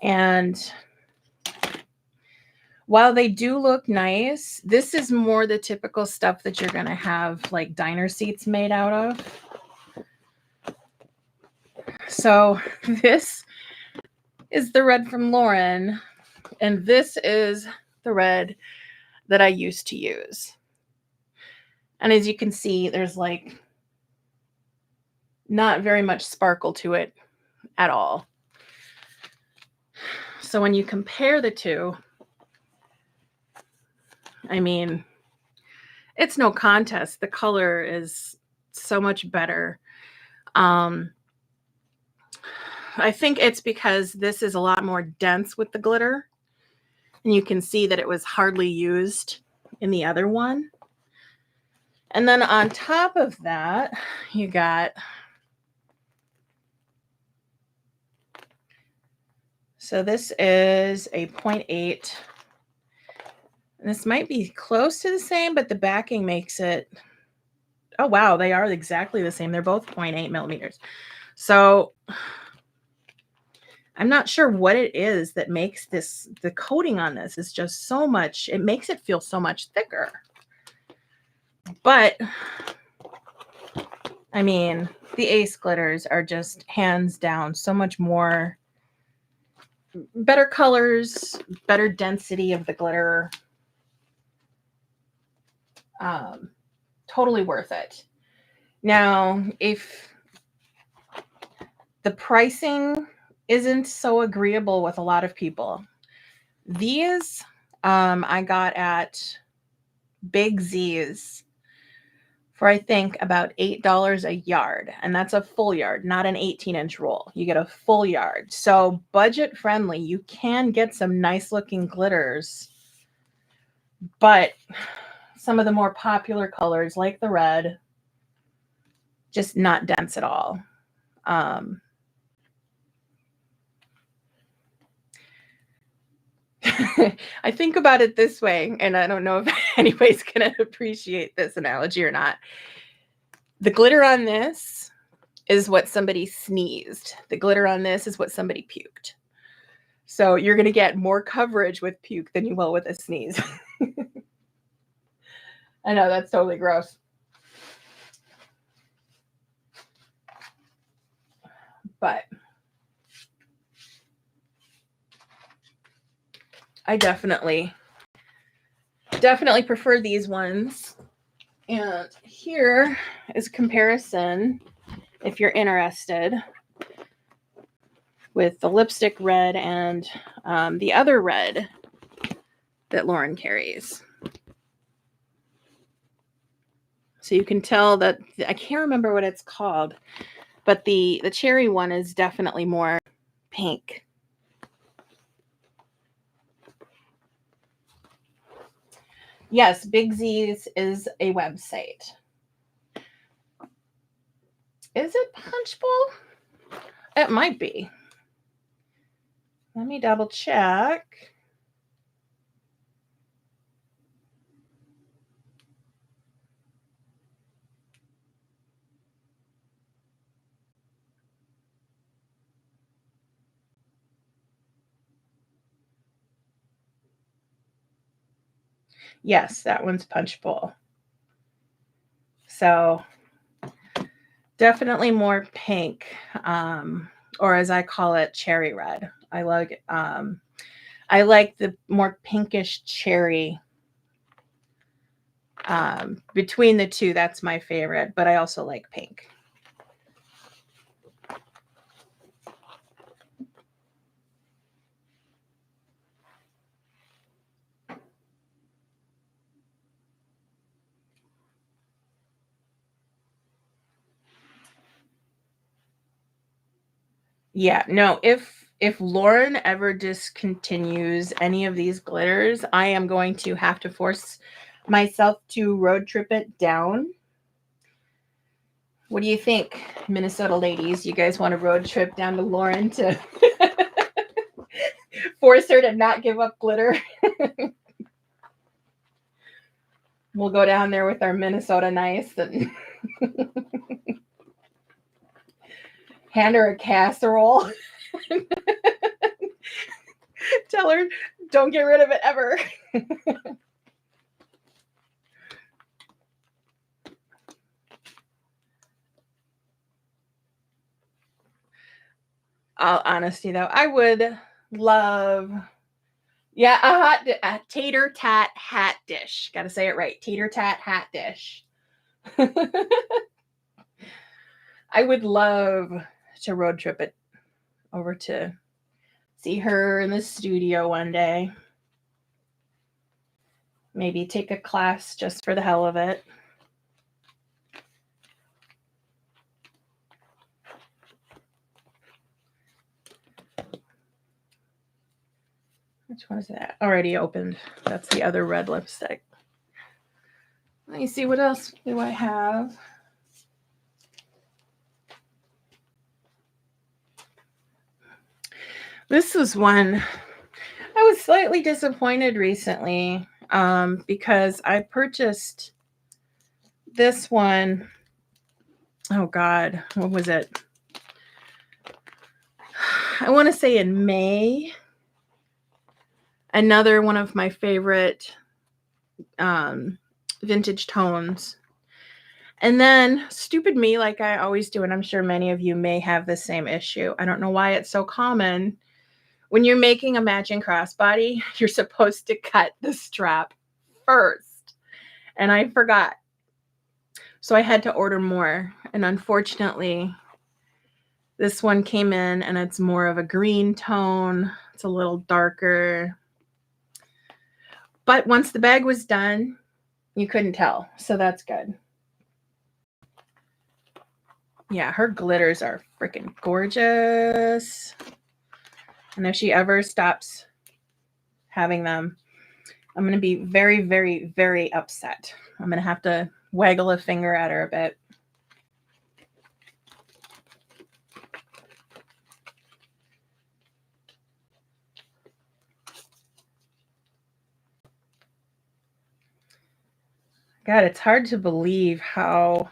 And while they do look nice, this is more the typical stuff that you're going to have like diner seats made out of. So this is the red from Lauren, and this is the red that I used to use. And as you can see, there's like not very much sparkle to it at all. So when you compare the two, I mean, it's no contest. The color is so much better. I think it's because this is a lot more dense with the glitter. And you can see that it was hardly used in the other one. And then on top of that, you got... So this is a 0.8. And this might be close to the same, but the backing makes it... Oh, wow, they are exactly the same. They're both 0.8 millimeters. So I'm not sure what it is that makes this, the coating on this is just so much, it makes it feel so much thicker. But I mean, the Ace glitters are just hands down so much more, better colors, better density of the glitter. Totally worth it. Now, if the pricing isn't so agreeable with a lot of people, these I got at Big Z's for I think about $8 a yard, and that's a full yard, not an 18-inch roll. You get a full yard. So budget friendly, you can get some nice looking glitters, but some of the more popular colors like the red, just not dense at all. I think about it this way, and I don't know if anybody's going to appreciate this analogy or not. The glitter on this is what somebody sneezed. The glitter on this is what somebody puked. So you're going to get more coverage with puke than you will with a sneeze. I know, that's totally gross. But I definitely prefer these ones. And here is a comparison, if you're interested, with the lipstick red and the other red that Lauren carries. So you can tell that, I can't remember what it's called, but the cherry one is definitely more pink. Yes, Big Z's is a website. Is it Punchbowl? It might be. Let me double check. Yes, that one's Punchbowl. So definitely more pink, or as I call it, cherry red. I like the more pinkish cherry. Between the two, that's my favorite, but I also like pink. Yeah, no, if Lauren ever discontinues any of these glitters, I am going to have to force myself to road trip it down. What do you think, Minnesota ladies? You guys want to road trip down to Lauren to force her to not give up glitter? We'll go down there with our Minnesota Nice and hand her a casserole. Tell her, don't get rid of it ever. All honesty, though, I would love, yeah, a tater tat hat dish. Got to say it right, tater tat hat dish. I would love to road trip it over to see her in the studio one day. Maybe take a class just for the hell of it. Which one is that? Already opened. That's the other red lipstick. Let me see, what else do I have? This is one I was slightly disappointed recently because I purchased this one. Oh God, what was it? I want to say in May, another one of my favorite vintage tones. And then stupid me, like I always do, and I'm sure many of you may have the same issue. I don't know why it's so common. When you're making a matching crossbody, you're supposed to cut the strap first. And I forgot. So I had to order more. And unfortunately, this one came in and it's more of a green tone. It's a little darker. But once the bag was done, you couldn't tell. So that's good. Yeah, her glitters are freaking gorgeous. And if she ever stops having them, I'm going to be very, very, very upset. I'm going to have to waggle a finger at her a bit. God, it's hard to believe how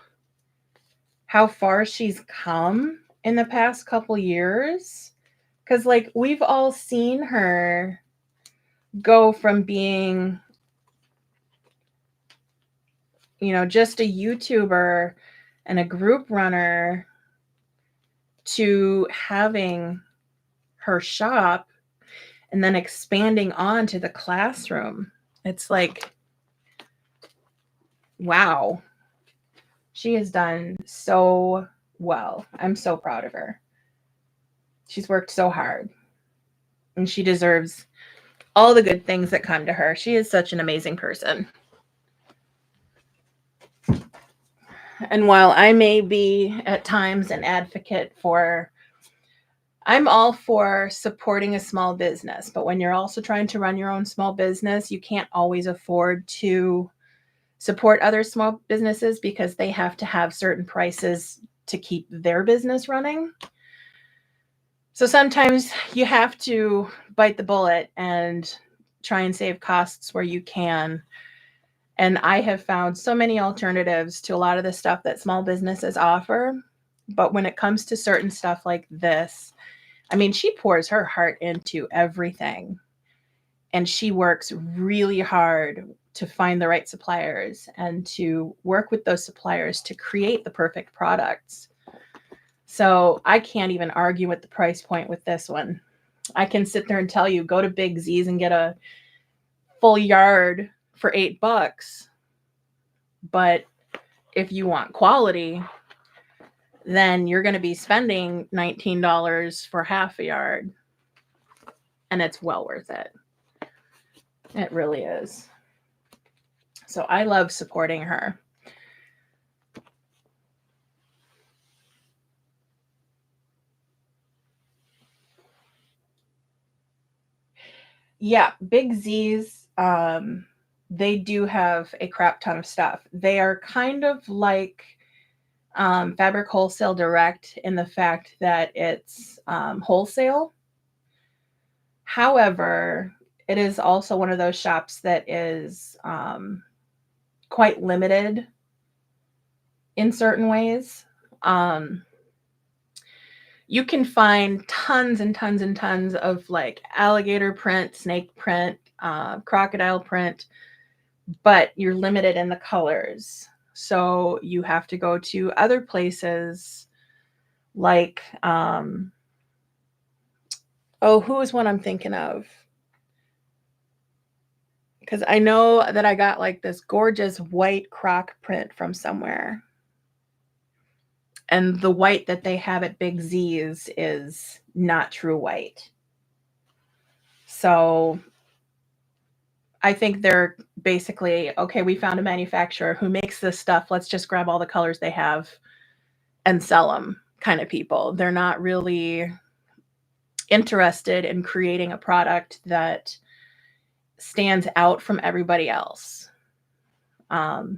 far she's come in the past couple years. Because, like, we've all seen her go from being, you know, just a YouTuber and a group runner to having her shop and then expanding on to the classroom. It's like, wow. She has done so well. I'm so proud of her. She's worked so hard. And she deserves all the good things that come to her. She is such an amazing person. And while I may be at times an advocate for, I'm all for supporting a small business, but when you're also trying to run your own small business, you can't always afford to support other small businesses because they have to have certain prices to keep their business running. So sometimes you have to bite the bullet and try and save costs where you can. And I have found so many alternatives to a lot of the stuff that small businesses offer. But when it comes to certain stuff like this, I mean, she pours her heart into everything. And she works really hard to find the right suppliers and to work with those suppliers to create the perfect products. So I can't even argue with the price point with this one. I can sit there and tell you, go to Big Z's and get a full yard for $8. But if you want quality, then you're going to be spending $19 for half a yard. And it's well worth it. It really is. So I love supporting her. Yeah, Big Z's, they do have a crap ton of stuff. They are kind of like Fabric Wholesale Direct in the fact that it's wholesale. However, it is also one of those shops that is quite limited in certain ways. You can find tons and tons and tons of like alligator print, snake print, crocodile print, but you're limited in the colors. So you have to go to other places like, who is one I'm thinking of? Because I know that I got like this gorgeous white croc print from somewhere. And the white that they have at Big Z's is not true white. So I think they're basically, okay, we found a manufacturer who makes this stuff. Let's just grab all the colors they have and sell them kind of people. They're not really interested in creating a product that stands out from everybody else. I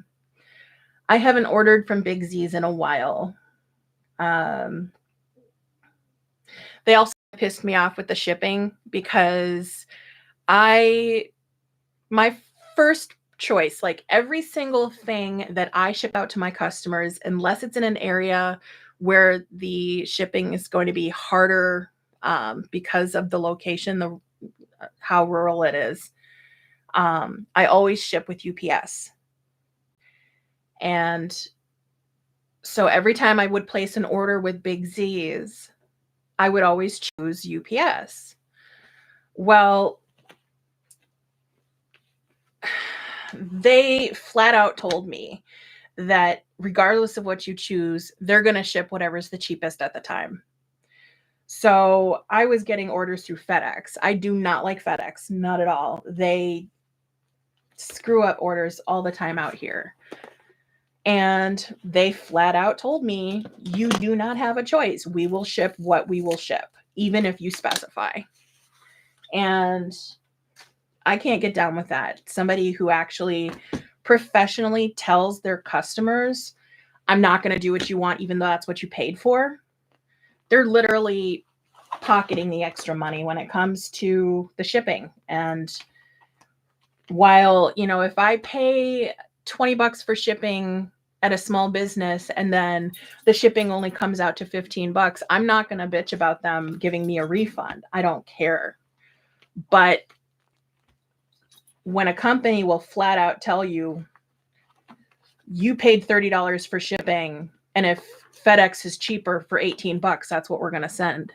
haven't ordered from Big Z's in a while. They also pissed me off with the shipping because my first choice, like every single thing that I ship out to my customers, unless it's in an area where the shipping is going to be harder because of the location, how rural it is. I always ship with UPS. And so every time I would place an order with Big Z's, I would always choose UPS. Well, they flat out told me that regardless of what you choose, they're going to ship whatever's the cheapest at the time. So I was getting orders through FedEx. I do not like FedEx, not at all. They screw up orders all the time out here. And they flat out told me, you do not have a choice. We will ship what we will ship, even if you specify. And I can't get down with that. Somebody who actually professionally tells their customers, I'm not going to do what you want, even though that's what you paid for. They're literally pocketing the extra money when it comes to the shipping. And while, if I pay $20 for shipping at a small business and then the shipping only comes out to $15, I'm not going to bitch about them giving me a refund. I don't care. But when a company will flat out tell you, you paid $30 for shipping, and if FedEx is cheaper for $18, that's what we're going to send.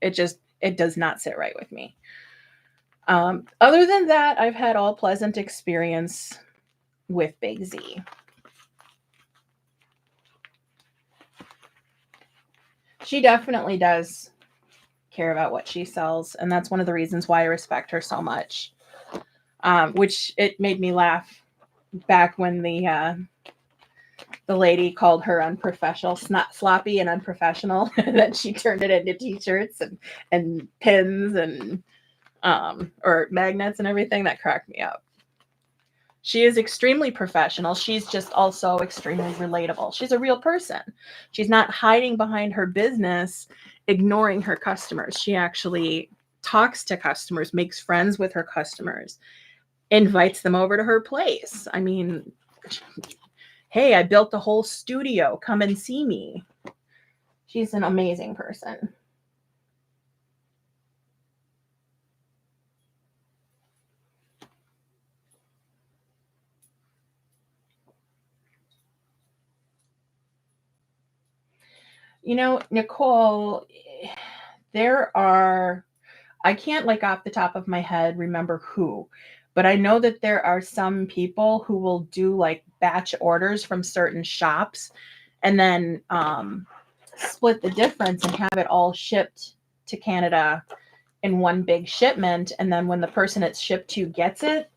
It does not sit right with me. Other than that, I've had all pleasant experience with Big Z. She definitely does care about what she sells, and that's one of the reasons why I respect her so much. Which it made me laugh back when the lady called her unprofessional, sloppy and unprofessional, and then she turned it into t-shirts and pins and or magnets and everything. That cracked me up. She is extremely professional. She's just also extremely relatable. She's a real person. She's not hiding behind her business, ignoring her customers. She actually talks to customers, makes friends with her customers, invites them over to her place. I mean, hey, I built the whole studio. Come and see me. She's an amazing person. Nicole, I can't off the top of my head remember who, but I know that there are some people who will do batch orders from certain shops and then split the difference and have it all shipped to Canada in one big shipment. And then when the person it's shipped to gets it,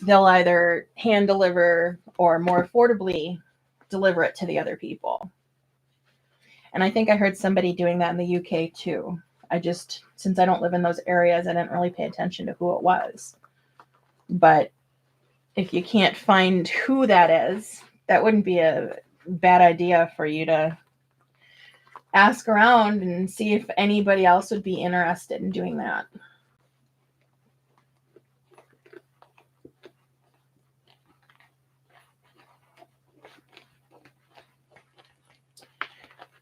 they'll either hand deliver or more affordably deliver it to the other people. And I think I heard somebody doing that in the UK too. Since I don't live in those areas, I didn't really pay attention to who it was. But if you can't find who that is, that wouldn't be a bad idea for you to ask around and see if anybody else would be interested in doing that.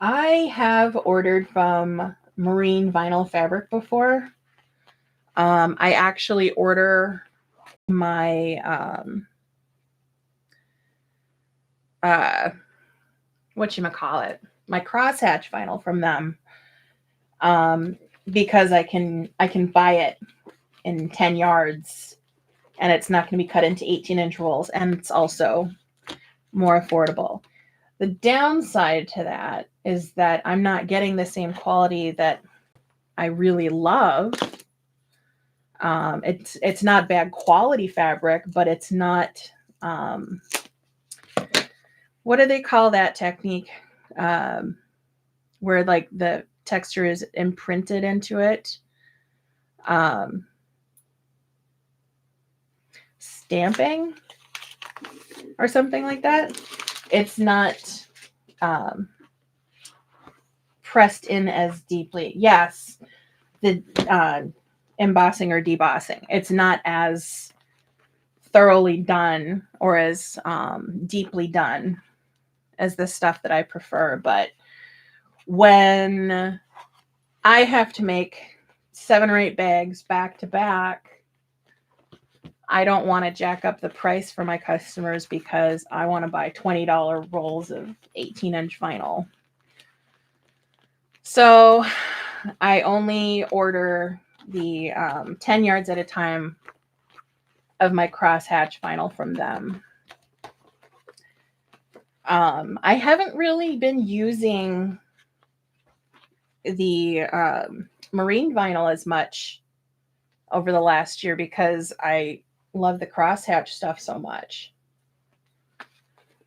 I have ordered from marine vinyl fabric before. I actually order my my crosshatch vinyl from them because I can buy it in 10 yards and it's not going to be cut into 18-inch rolls, and it's also more affordable. The downside to that is that I'm not getting the same quality that I really love. It's not bad quality fabric, but it's not, what do they call that technique? Where the texture is imprinted into it. Stamping or something like that. It's not pressed in as deeply. Yes, the embossing or debossing. It's not as thoroughly done or as deeply done as the stuff that I prefer. But when I have to make 7 or 8 bags back to back. I don't want to jack up the price for my customers because I want to buy $20 rolls of 18-inch vinyl. So I only order the 10 yards at a time of my crosshatch vinyl from them. I haven't really been using the marine vinyl as much over the last year because I love the crosshatch stuff so much.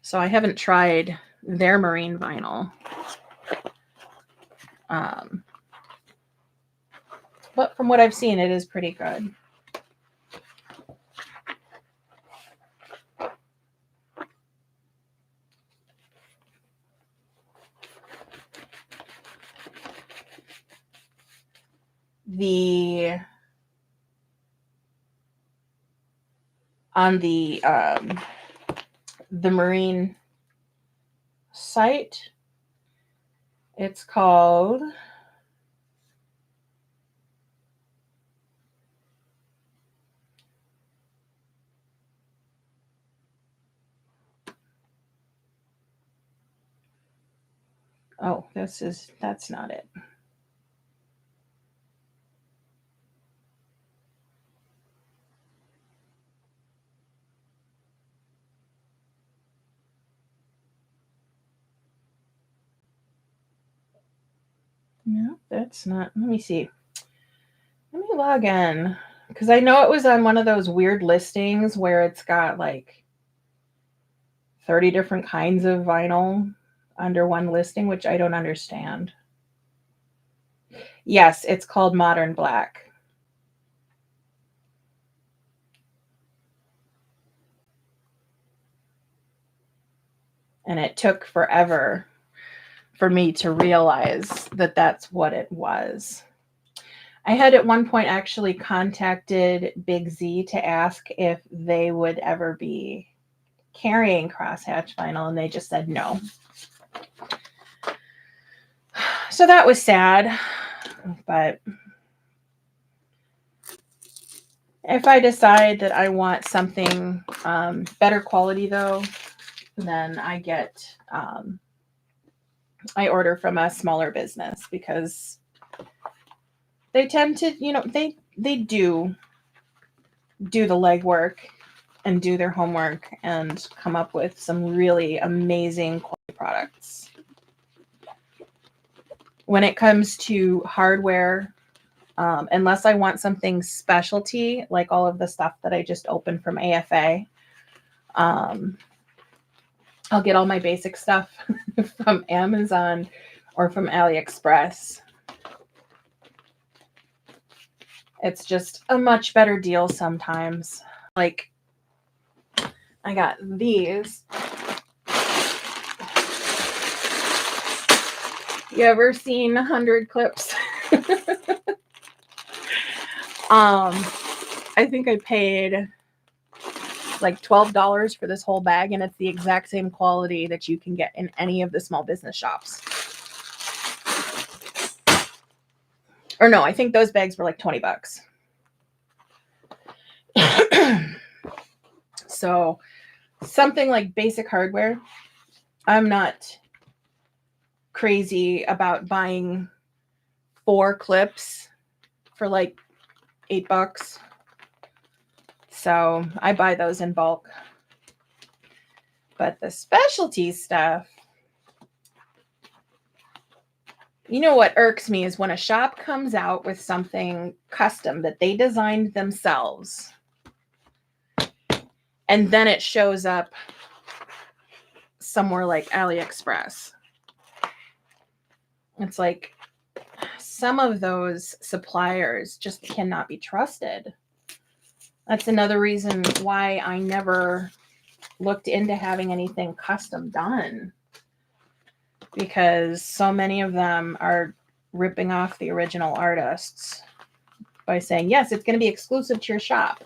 So I haven't tried their marine vinyl. But from what I've seen, it is pretty good. On the marine site, it's called that's not it. No, that's not. Let me see. Let me log in because I know it was on one of those weird listings where it's got like 30 different kinds of vinyl under one listing, which I don't understand. Yes, it's called Modern Black. And it took forever for me to realize that that's what it was. I had at one point actually contacted Big Z to ask if they would ever be carrying crosshatch vinyl, and they just said no. So that was sad, but if I decide that I want something better quality though, then I order from a smaller business because they tend to, they do the legwork and do their homework and come up with some really amazing quality products. When it comes to hardware, unless I want something specialty, like all of the stuff that I just opened from AFA, I'll get all my basic stuff from Amazon or from AliExpress. It's just a much better deal sometimes. Like, I got these. You ever seen 100 clips? I think I paid like $12 for this whole bag, and it's the exact same quality that you can get in any of the small business shops. Or no, I think those bags were like $20. So something like basic hardware, I'm not crazy about buying 4 clips for like $8. So I buy those in bulk. But the specialty stuff, you know what irks me is when a shop comes out with something custom that they designed themselves, and then it shows up somewhere like AliExpress. It's like some of those suppliers just cannot be trusted. That's another reason why I never looked into having anything custom done, because so many of them are ripping off the original artists by saying, yes, it's going to be exclusive to your shop.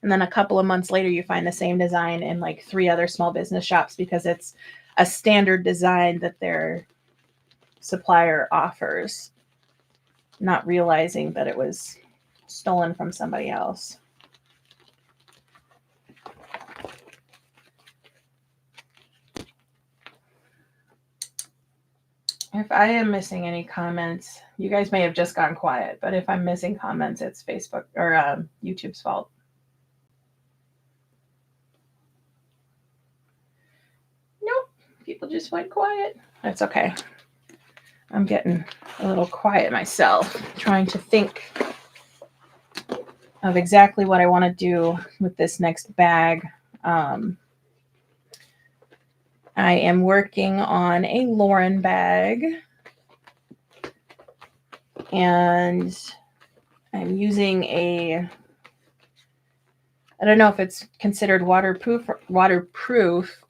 And then a couple of months later, you find the same design in like 3 other small business shops because it's a standard design that their supplier offers. not realizing that it was stolen from somebody else. If I am missing any comments, you guys may have just gone quiet, but if I'm missing comments, it's Facebook or YouTube's fault. Nope, people just went quiet. That's okay. I'm getting a little quiet myself, trying to think of exactly what I want to do with this next bag. I am working on a Lauren bag, and I'm using I don't know if it's considered waterproof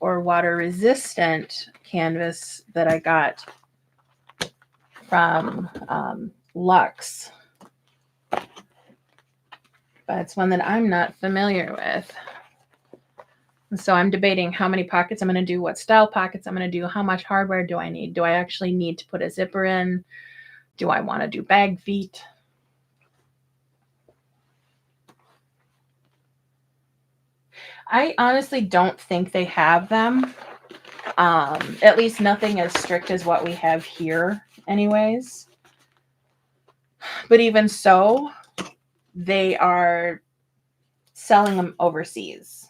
or water resistant canvas that I got from Luxe. But it's one that I'm not familiar with. And so I'm debating how many pockets I'm going to do, what style pockets I'm going to do, how much hardware do I need? Do I actually need to put a zipper in? Do I want to do bag feet? I honestly don't think they have them. At least nothing as strict as what we have here anyways. But even so, they are selling them overseas.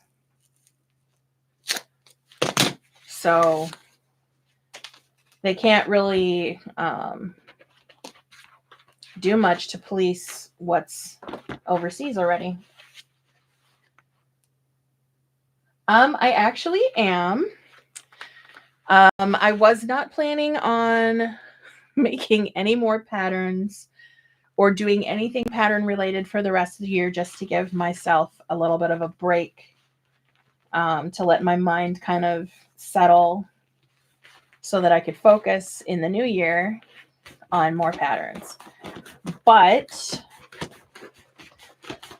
So they can't really do much to police what's overseas already. I actually am. I was not planning on making any more patterns or doing anything pattern related for the rest of the year, just to give myself a little bit of a break, to let my mind kind of settle so that I could focus in the new year on more patterns. But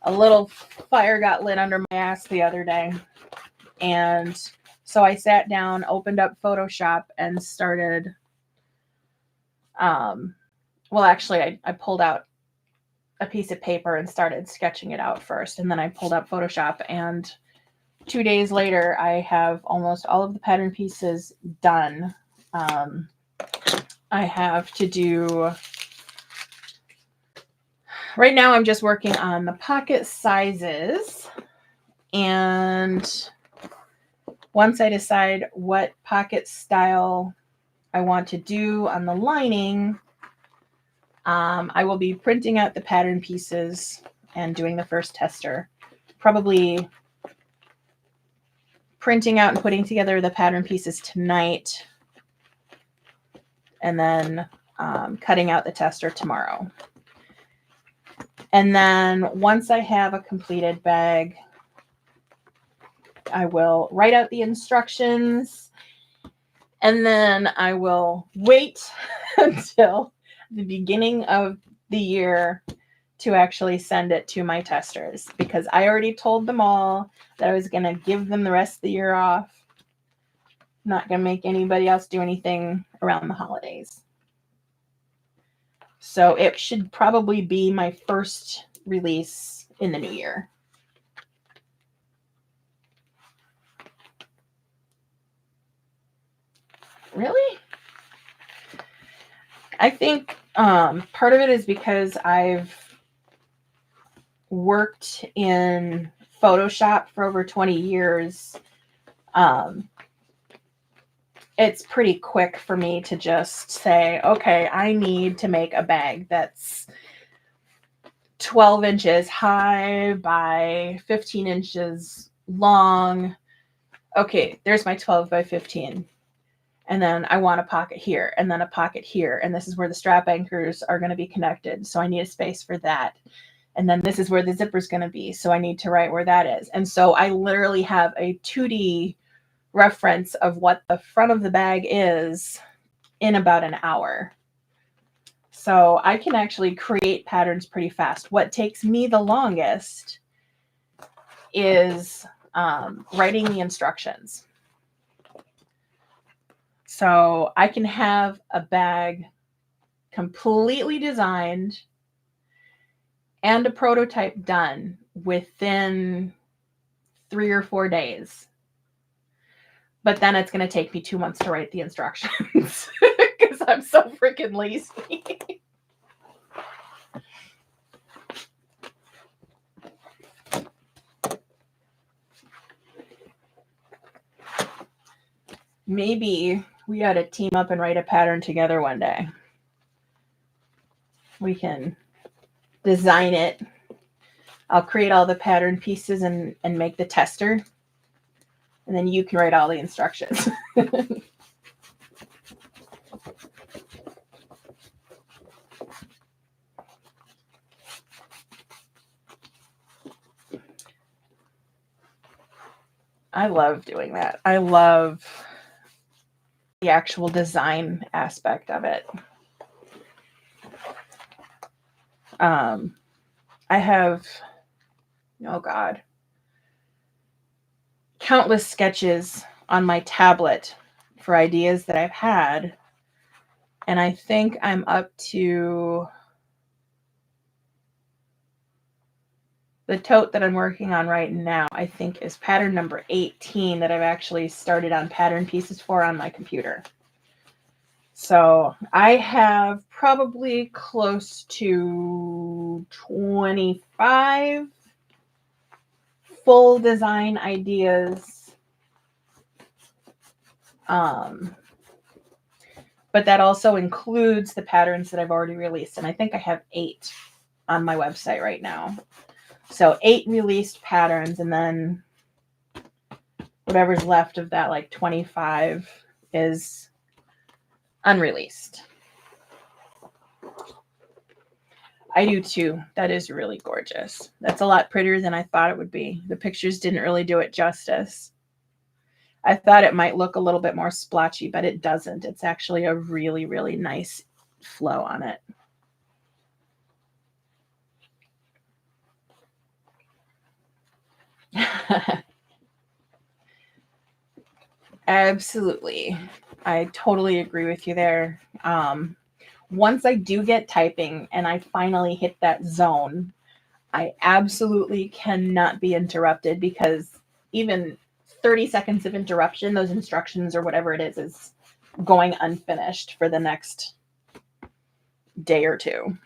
a little fire got lit under my ass the other day. And so I sat down, opened up Photoshop, and started, actually, I pulled out a piece of paper and started sketching it out first. And then I pulled up Photoshop, and 2 days later, I have almost all of the pattern pieces done. I have to do, right now I'm just working on the pocket sizes. And once I decide what pocket style I want to do on the lining, I will be printing out the pattern pieces and doing the first tester. Probably printing out and putting together the pattern pieces tonight, and then cutting out the tester tomorrow. And then once I have a completed bag, I will write out the instructions, and then I will wait until the beginning of the year to actually send it to my testers, because I already told them all that I was going to give them the rest of the year off. I'm not going to make anybody else do anything around the holidays. So it should probably be my first release in the new year. Really? I think part of it is because I've worked in Photoshop for over 20 years. It's pretty quick for me to just say, okay, I need to make a bag that's 12 inches high by 15 inches long. Okay, there's my 12 by 15. And then I want a pocket here, and then a pocket here. And this is where the strap anchors are going to be connected. So I need a space for that. And then this is where the zipper is going to be. So I need to write where that is. And so I literally have a 2D reference of what the front of the bag is in about an hour. So I can actually create patterns pretty fast. What takes me the longest is writing the instructions. So I can have a bag completely designed and a prototype done within 3 or 4 days. But then it's going to take me 2 months to write the instructions because I'm so freaking lazy. Maybe we ought to team up and write a pattern together one day. We can design it. I'll create all the pattern pieces and make the tester. And then you can write all the instructions. I love doing that. I love the actual design aspect of it. I have, oh God, countless sketches on my tablet for ideas that I've had. And I think I'm up to the tote that I'm working on right now, I think is pattern number 18 that I've actually started on pattern pieces for on my computer. So I have probably close to 25 full design ideas. But that also includes the patterns that I've already released. And I think I have 8 on my website right now. So 8 released patterns, and then whatever's left of that, like 25, is unreleased. I do too. That is really gorgeous. That's a lot prettier than I thought it would be. The pictures didn't really do it justice. I thought it might look a little bit more splotchy, but it doesn't. It's actually a really, really nice flow on it. Absolutely. I totally agree with you there. Once I do get typing and I finally hit that zone, I absolutely cannot be interrupted, because even 30 seconds of interruption, those instructions or whatever it is going unfinished for the next day or two.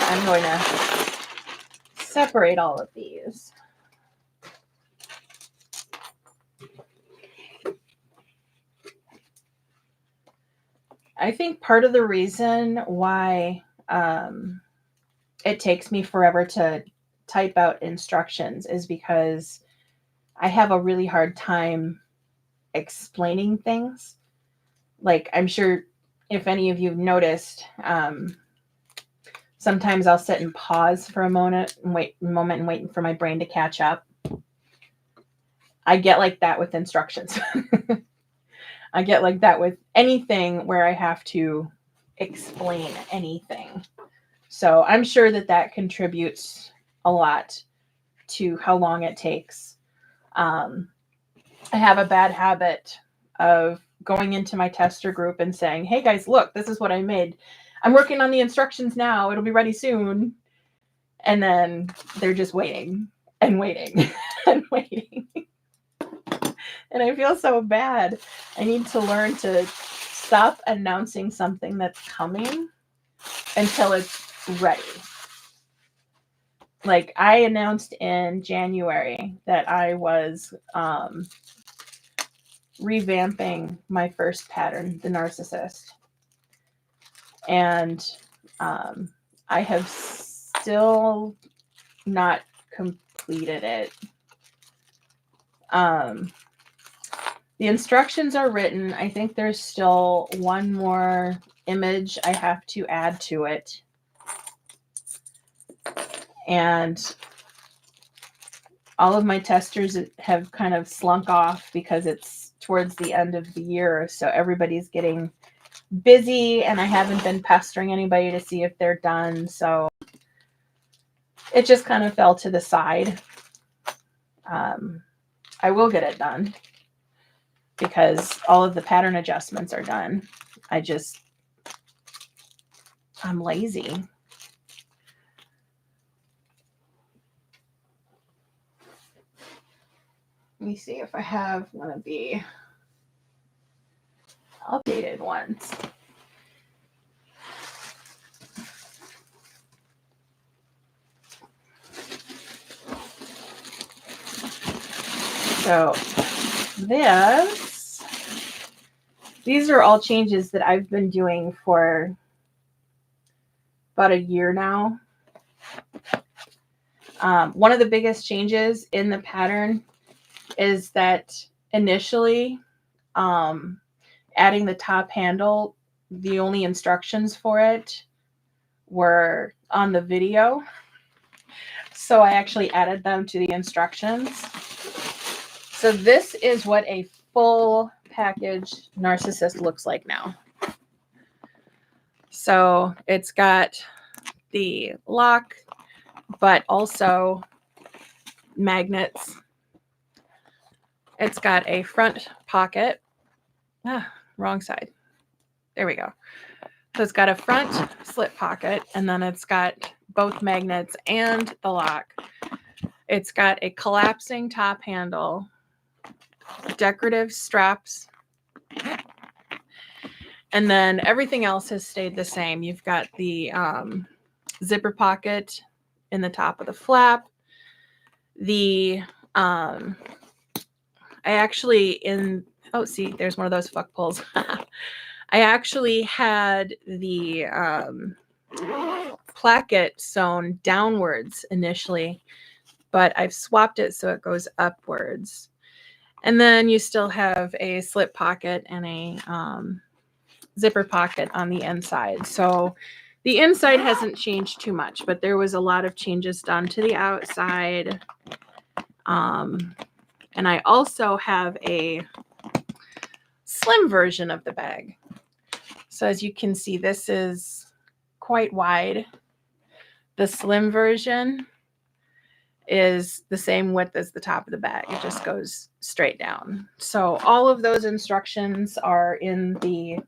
I'm going to separate all of these. I think part of the reason why it takes me forever to type out instructions is because I have a really hard time explaining things. Like, I'm sure if any of you have noticed, sometimes I'll sit and pause for a moment and waiting for my brain to catch up. I get like that with instructions. I get like that with anything where I have to explain anything. So I'm sure that contributes a lot to how long it takes. I have a bad habit of going into my tester group and saying, hey guys, look, this is what I made. I'm working on the instructions now. It'll be ready soon. And then they're just waiting and waiting and waiting. And I feel so bad. I need to learn to stop announcing something that's coming until it's ready. Like, I announced in January that I was revamping my first pattern, the narcissist. And I have still not completed it. The instructions are written. I think there's still one more image I have to add to it. And all of my testers have kind of slunk off because it's towards the end of the year. So everybody's getting busy, and I haven't been pestering anybody to see if they're done. So it just kind of fell to the side. I will get it done because all of the pattern adjustments are done. I'm lazy. Let me see if I have one of the updated ones. So these are all changes that I've been doing for about a year now. One of the biggest changes in the pattern is that initially, adding the top handle, the only instructions for it were on the video. So I actually added them to the instructions. So this is what a full package Narcissist looks like now. So it's got the lock, but also magnets. It's got a front pocket. Wrong side. There we go. So it's got a front slip pocket, and then it's got both magnets and the lock. It's got a collapsing top handle, decorative straps, and then everything else has stayed the same. You've got the zipper pocket in the top of the flap. See, there's one of those fuck pulls. I actually had the placket sewn downwards initially, but I've swapped it so it goes upwards. And then you still have a slip pocket and a zipper pocket on the inside. So the inside hasn't changed too much, but there was a lot of changes done to the outside. And I also have a slim version of the bag. So as you can see, this is quite wide. The slim version is the same width as the top of the bag. It just goes straight down. So all of those instructions are in the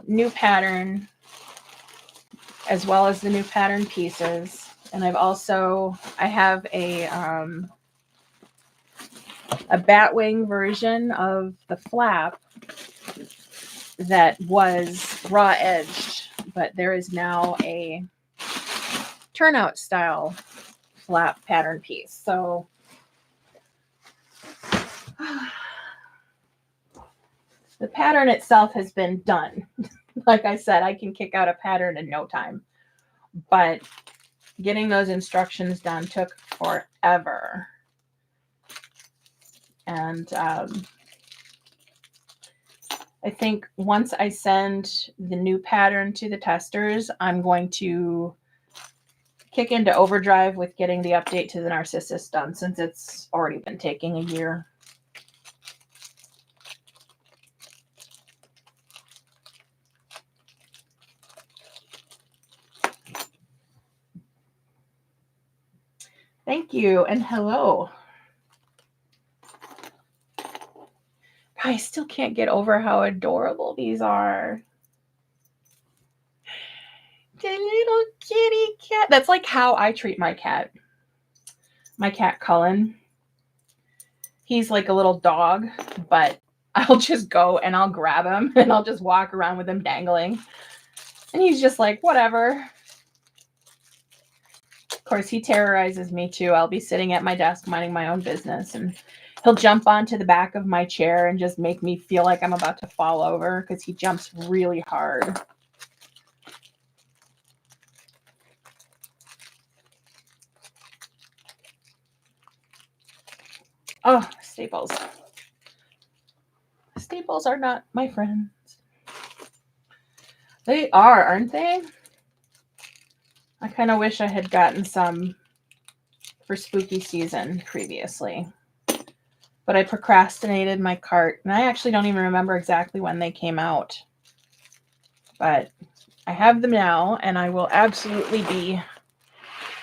new pattern, as well as the new pattern pieces. And I have a batwing version of the flap that was raw edged, but there is now a turnout style flap pattern piece. So the pattern itself has been done. Like I said, I can kick out a pattern in no time, but getting those instructions done took forever. And I think once I send the new pattern to the testers, I'm going to kick into overdrive with getting the update to the Narcissus done, since it's already been taking a year. Thank you, and hello. I still can't get over how adorable these are. The little kitty cat. That's like how I treat my cat. My cat, Cullen. He's like a little dog, but I'll just go and I'll grab him and I'll just walk around with him dangling. And he's just like, whatever. Of course, he terrorizes me too. I'll be sitting at my desk minding my own business, and he'll jump onto the back of my chair and just make me feel like I'm about to fall over because he jumps really hard. Oh, staples. Staples are not my friends. They are, aren't they? I kind of wish I had gotten some for spooky season previously, but I procrastinated my cart, and I actually don't even remember exactly when they came out, but I have them now, and I will absolutely be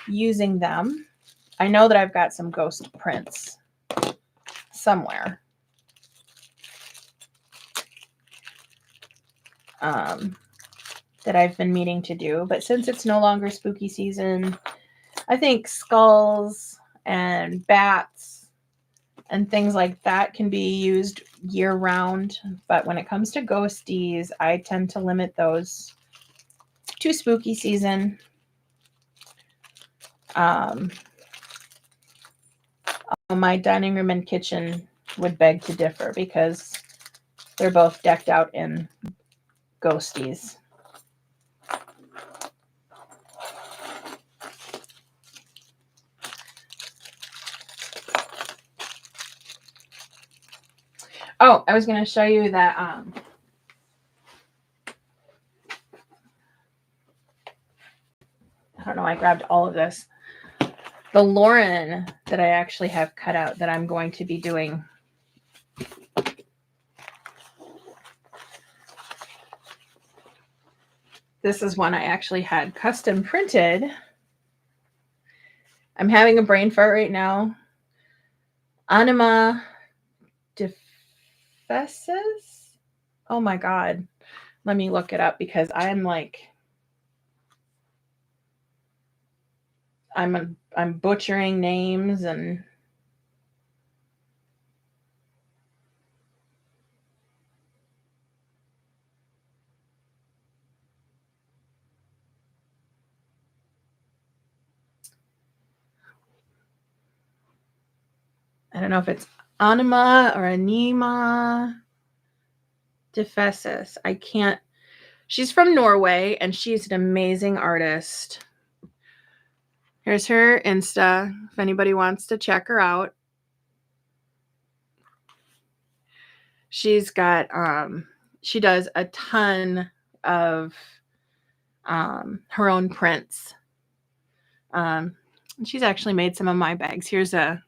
using them. I know that I've got some ghost prints somewhere. That I've been meaning to do. But since it's no longer spooky season, I think skulls and bats and things like that can be used year round. But when it comes to ghosties, I tend to limit those to spooky season. My dining room and kitchen would beg to differ because they're both decked out in ghosties. Oh, I was going to show you that I don't know, I grabbed all of this. The Lauren that I actually have cut out that I'm going to be doing. This is one I actually had custom printed. I'm having a brain fart right now. Anima Defesses? Oh my God. Let me look it up because I'm butchering names and I don't know if it's Anima or Anima Defesses. I can't. She's from Norway and she's an amazing artist. Here's her Insta if anybody wants to check her out. She's got she does a ton of her own prints. She's actually made some of my bags. Here's a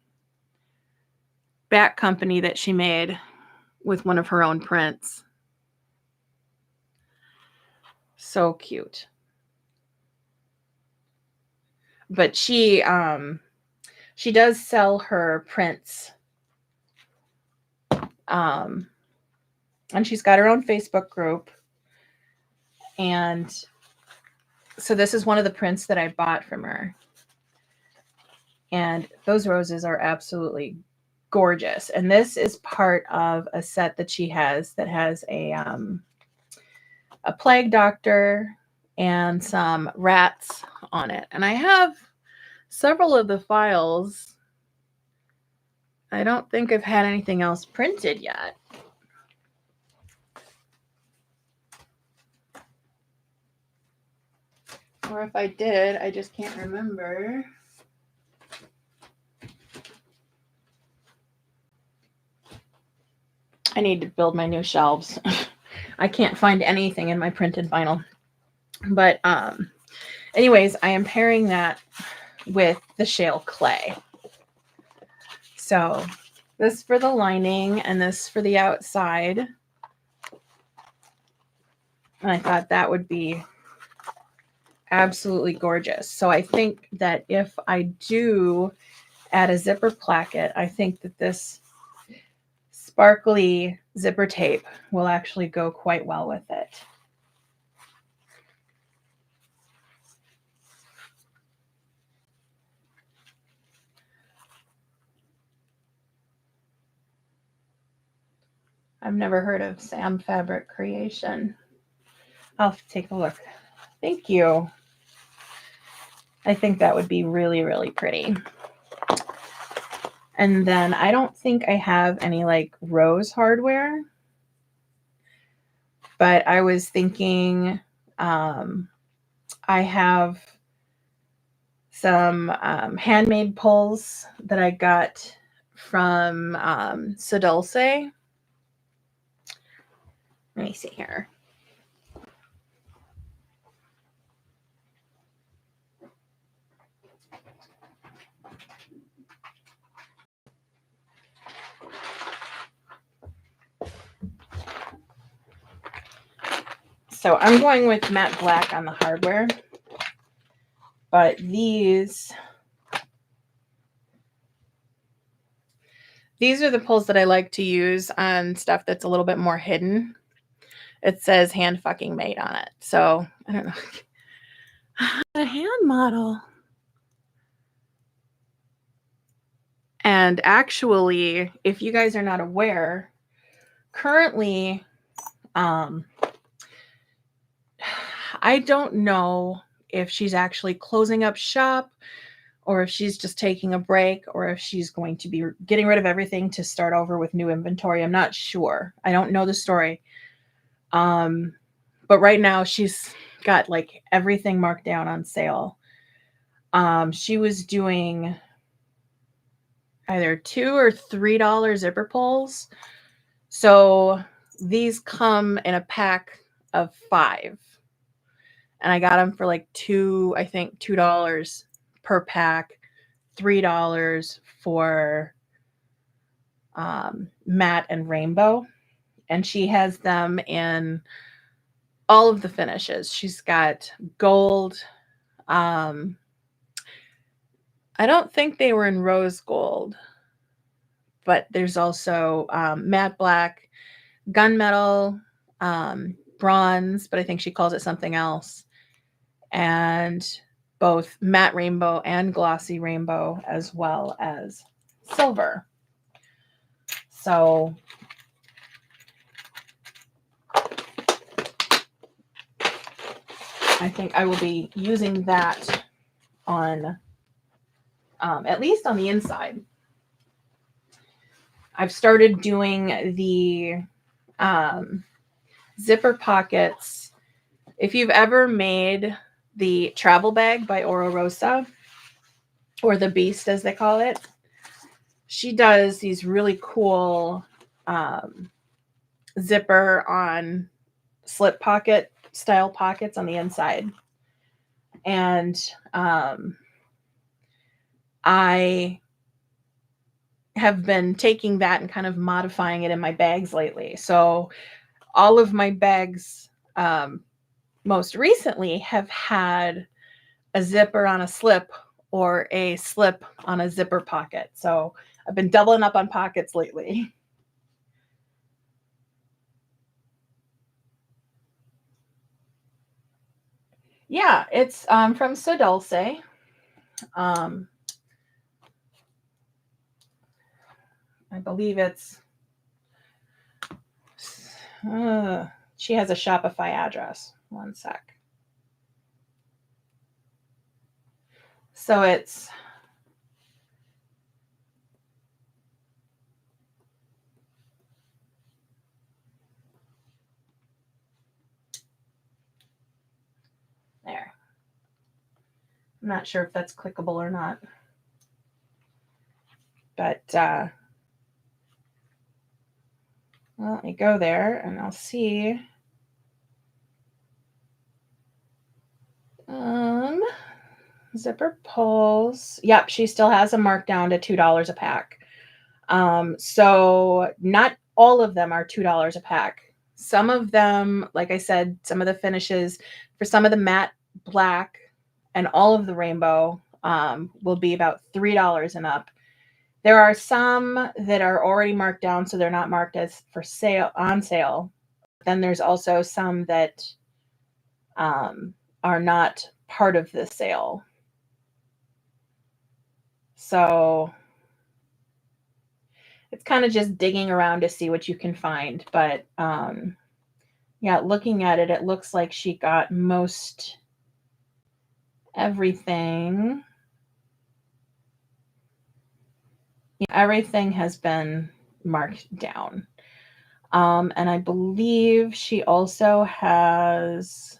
bat company that she made with one of her own prints. So cute. But she does sell her prints. And she's got her own Facebook group. And so this is one of the prints that I bought from her. And those roses are absolutely gorgeous. And this is part of a set that she has that has a plague doctor and some rats on it. And I have several of the files. I don't think I've had anything else printed yet. Or if I did, I just can't remember. I need to build my new shelves. I can't find anything in my printed vinyl. But anyways, I am pairing that with the shale clay. So this for the lining and this for the outside. And I thought that would be absolutely gorgeous. So I think that if I do add a zipper placket, I think that this sparkly zipper tape will actually go quite well with it. I've never heard of Sam Fabric Creation. I'll take a look. Thank you. I think that would be really, really pretty. And then I don't think I have any like rose hardware, but I was thinking I have some handmade pulls that I got from Sedulce. Let me see here. So I'm going with matte black on the hardware, But these are the pulls that I like to use on stuff that's a little bit more hidden. It says hand fucking made on it. So I don't know. A hand model. And actually, if you guys are not aware, currently, I don't know if she's actually closing up shop or if she's just taking a break or if she's going to be getting rid of everything to start over with new inventory. I'm not sure. I don't know the story. But right now she's got like everything marked down on sale. She was doing either $2 or $3 zipper pulls. So these come in a pack of 5. And I got them for like $2 per pack, $3 for matte and rainbow. And she has them in all of the finishes. She's got gold. I don't think they were in rose gold, but there's also matte black, gunmetal, bronze, but I think she calls it something else. And both matte rainbow and glossy rainbow, as well as silver. So I think I will be using that on, at least on the inside. I've started doing the zipper pockets. If you've ever made the travel bag by Oro Rosa, or the Beast as they call it, she does these really cool zipper on slip pocket style pockets on the inside. And I have been taking that and kind of modifying it in my bags lately. So all of my bags most recently have had a zipper on a slip or a slip on a zipper pocket. So I've been doubling up on pockets lately. Yeah, it's from So Dulce. I believe it's, she has a Shopify address. One sec. So it's there. I'm not sure if that's clickable or not. But well, let me go there and I'll see. Zipper pulls. Yep, she still has a markdown to $2 a pack. So not all of them are $2 a pack. Some of them, like I said, some of the finishes for some of the matte black and all of the rainbow will be about $3 and up. There are some that are already marked down, so they're not marked as for sale on sale. Then there's also some that are not part of the sale. So it's kind of just digging around to see what you can find. But yeah, looking at it, it looks like she got most everything. Yeah, everything has been marked down. And I believe she also has,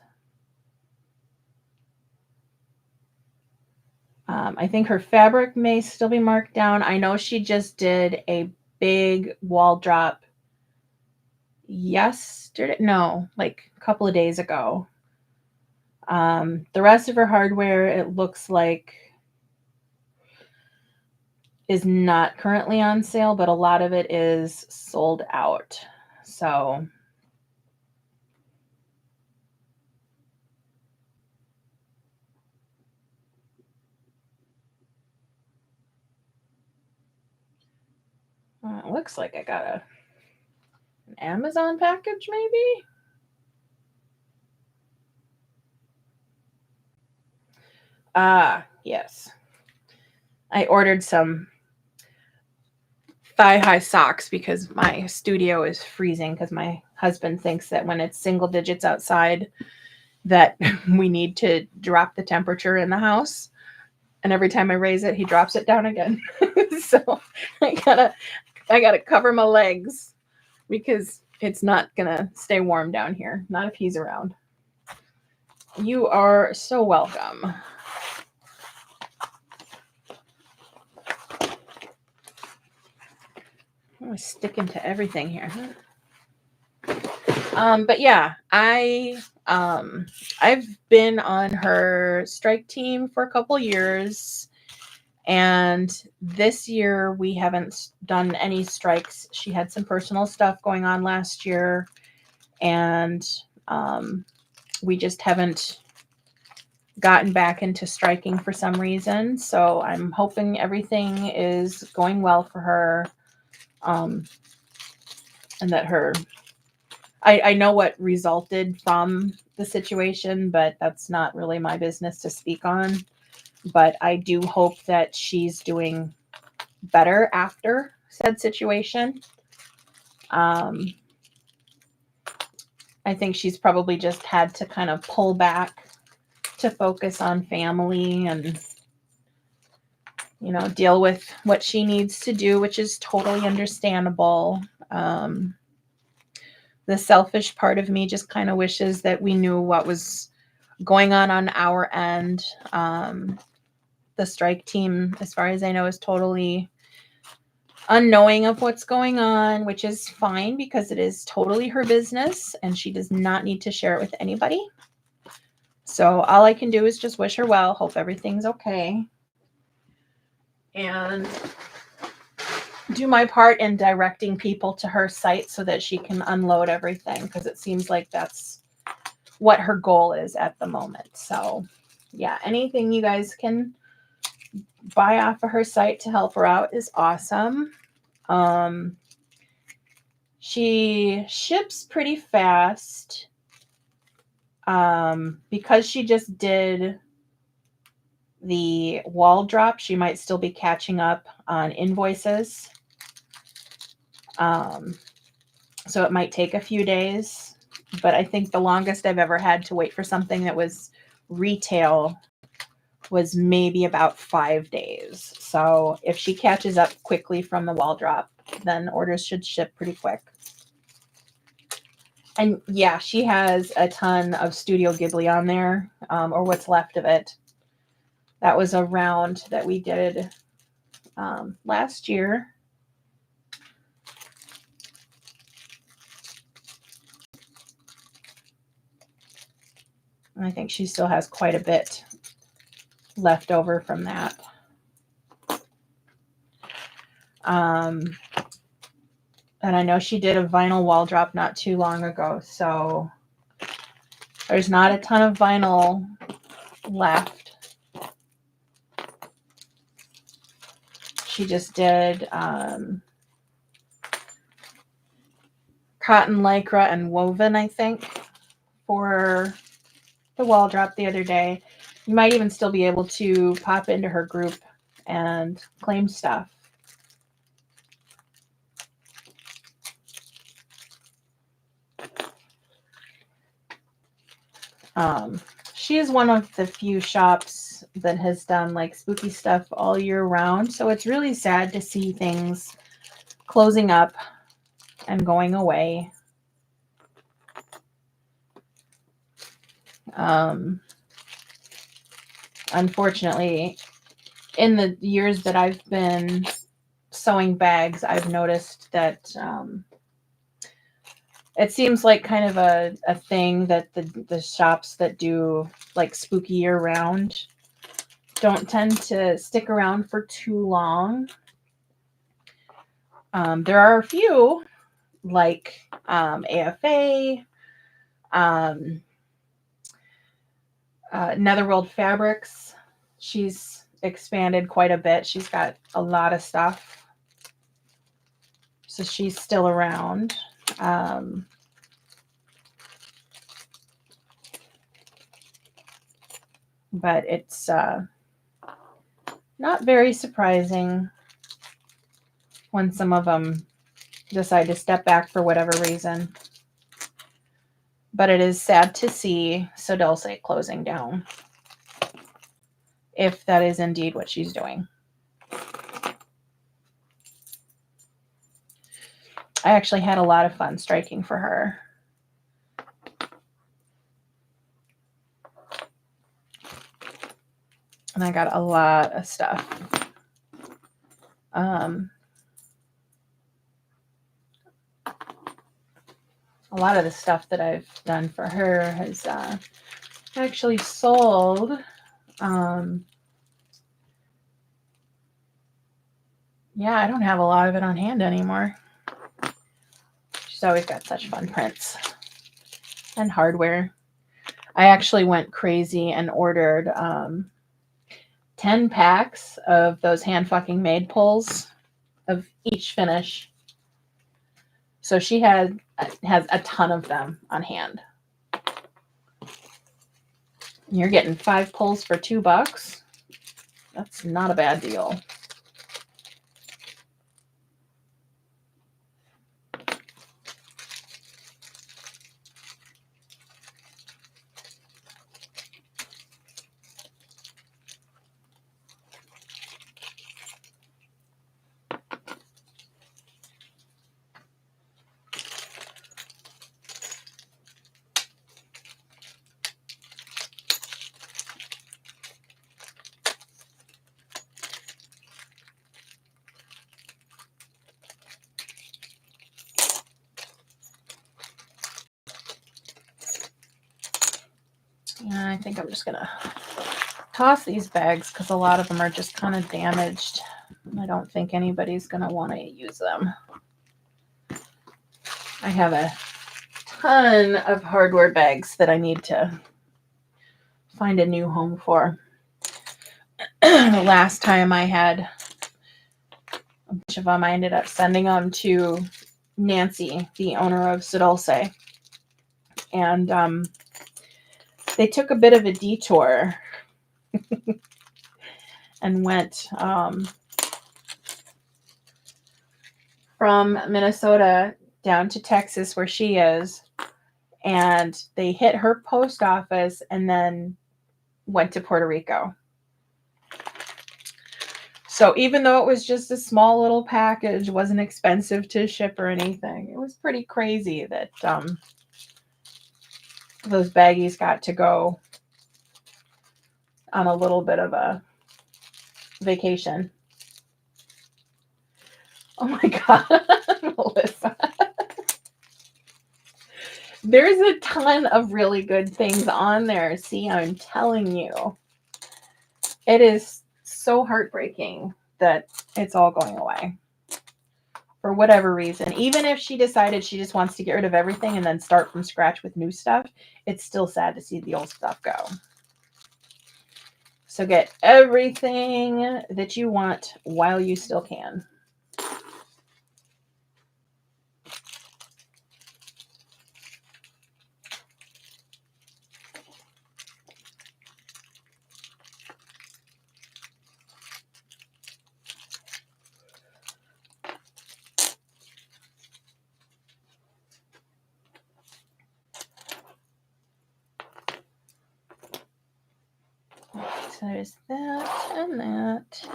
I think her fabric may still be marked down. I know she just did a big wall drop yesterday. No, like a couple of days ago. The rest of her hardware, it looks like, is not currently on sale, but a lot of it is sold out. So It looks like I got an Amazon package, maybe? Yes. I ordered some thigh-high socks because my studio is freezing because my husband thinks that when it's single digits outside that we need to drop the temperature in the house. And every time I raise it, he drops it down again. So I gotta cover my legs because it's not gonna stay warm down here. Not if he's around. You are so welcome. I'm sticking to everything here. But yeah, I've been on her strike team for a couple years, and this year we haven't done any strikes. She had some personal stuff going on last year, and we just haven't gotten back into striking for some reason. So I'm hoping everything is going well for her, and that I know what resulted from the situation, but that's not really my business to speak on. But I do hope that she's doing better after said situation. I think she's probably just had to kind of pull back to focus on family and, deal with what she needs to do, which is totally understandable. The selfish part of me just kind of wishes that we knew what was going on our end. The strike team, as far as I know, is totally unknowing of what's going on, which is fine because it is totally her business and she does not need to share it with anybody. So all I can do is just wish her well, hope everything's okay, and do my part in directing people to her site so that she can unload everything, because it seems like that's what her goal is at the moment. So yeah, anything you guys can buy off of her site to help her out is awesome. She ships pretty fast. Because she just did the wall drop, she might still be catching up on invoices. So it might take a few days, but I think the longest I've ever had to wait for something that was retail was maybe about 5 days. So if she catches up quickly from the wall drop, then orders should ship pretty quick. And yeah, she has a ton of Studio Ghibli on there, or what's left of it. That was a round that we did last year. And I think she still has quite a bit left over from that. And I know she did a vinyl wall drop not too long ago, so there's not a ton of vinyl left. She just did cotton lycra and woven, I think, for the wall drop the other day. You might even still be able to pop into her group and claim stuff. She is one of the few shops that has done like spooky stuff all year round. So it's really sad to see things closing up and going away. Unfortunately, in the years that I've been sewing bags, I've noticed that it seems like kind of a thing that the shops that do like spooky year round don't tend to stick around for too long. There are a few like AFA, Netherworld Fabrics. She's expanded quite a bit. She's got a lot of stuff. So she's still around. But it's not very surprising when some of them decide to step back for whatever reason. But it is sad to see Sodulce closing down, if that is indeed what she's doing. I actually had a lot of fun striking for her. And I got a lot of stuff. A lot of the stuff that I've done for her has actually sold. Yeah, I don't have a lot of it on hand anymore. She's always got such fun prints and hardware. I actually went crazy and ordered 10 packs of those hand fucking made pulls of each finish. So she has a ton of them on hand. You're getting 5 pulls for $2. That's not a bad deal. Yeah, I think I'm just going to toss these bags because a lot of them are just kind of damaged. I don't think anybody's going to want to use them. I have a ton of hardware bags that I need to find a new home for. The last time I had a bunch of them, I ended up sending them to Nancy, the owner of Sodulce. And they took a bit of a detour and went from Minnesota down to Texas where she is, and they hit her post office and then went to Puerto Rico. So even though it was just a small little package, wasn't expensive to ship or anything, it was pretty crazy that those baggies got to go on a little bit of a vacation. Oh my God, Melissa. There's a ton of really good things on there. See, I'm telling you. It is so heartbreaking that it's all going away. For whatever reason. Even if she decided she just wants to get rid of everything and then start from scratch with new stuff, it's still sad to see the old stuff go. So get everything that you want while you still can. So there's that and that.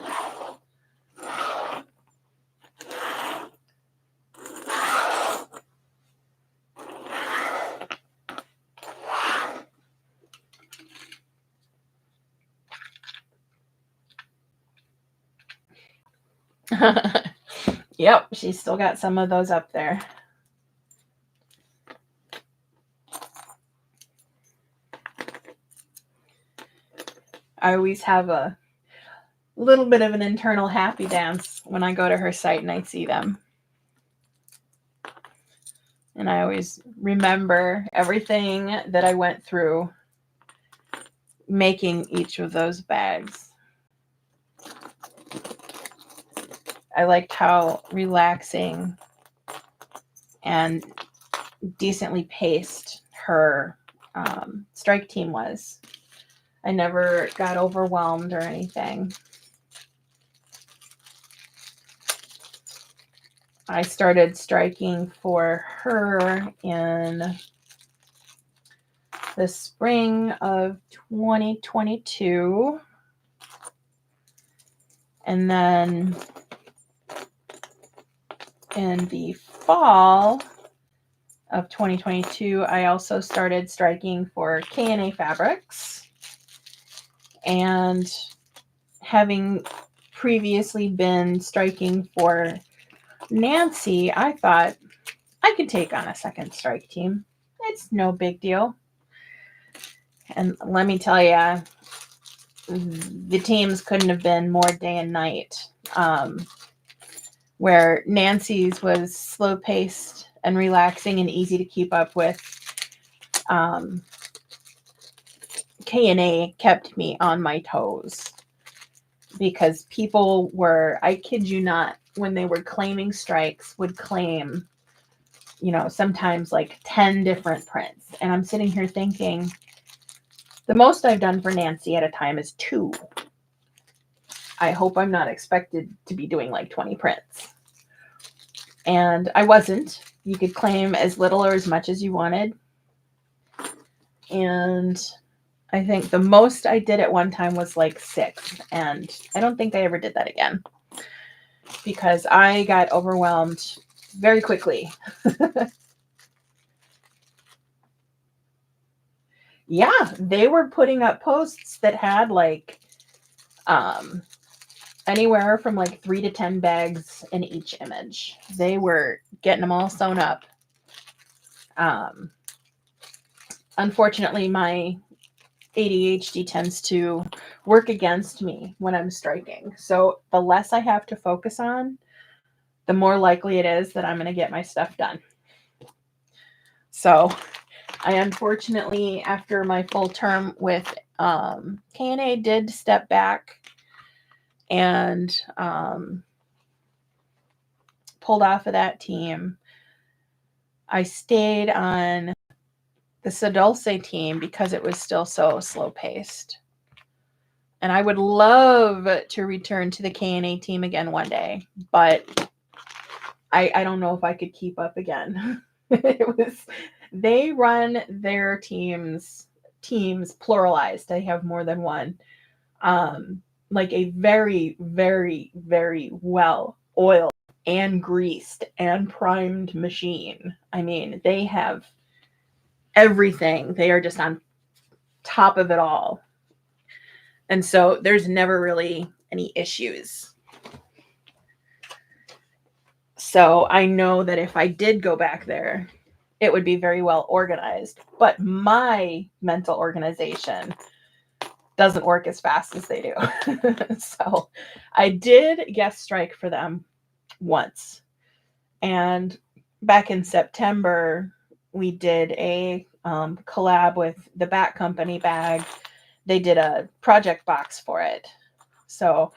Yep, she's still got some of those up there. I always have a little bit of an internal happy dance when I go to her site and I see them. And I always remember everything that I went through making each of those bags. I liked how relaxing and decently paced her strike team was. I never got overwhelmed or anything. I started striking for her in the spring of 2022. And then in the fall of 2022, I also started striking for K&A Fabrics. And having previously been striking for Nancy, I thought I could take on a second strike team. It's no big deal. And let me tell you, the teams couldn't have been more day and night. Where Nancy's was slow paced and relaxing and easy to keep up with. K&A kept me on my toes because people were, I kid you not, when they were claiming strikes, would claim, sometimes like 10 different prints. And I'm sitting here thinking, the most I've done for Nancy at a time is 2. I hope I'm not expected to be doing like 20 prints. And I wasn't. You could claim as little or as much as you wanted. And I think the most I did at one time was like 6. And I don't think I ever did that again because I got overwhelmed very quickly. Yeah, they were putting up posts that had like anywhere from like 3 to 10 bags in each image. They were getting them all sewn up. Unfortunately, my ADHD tends to work against me when I'm striking. So the less I have to focus on, the more likely it is that I'm going to get my stuff done. So I unfortunately, after my full term with K&A, did step back and pulled off of that team. I stayed on the Sadulce team because it was still so slow paced. And I would love to return to the K&A team again one day, but I don't know if I could keep up again. They run their teams pluralized. They have more than one. Like a very, very, very well oiled and greased and primed machine. I mean, they have everything. They are just on top of it all. And so there's never really any issues. So I know that if I did go back there, it would be very well organized. But my mental organization doesn't work as fast as they do. So I did guest strike for them once. And back in September, we did a collab with the Bat Company bag. They did a project box for it. So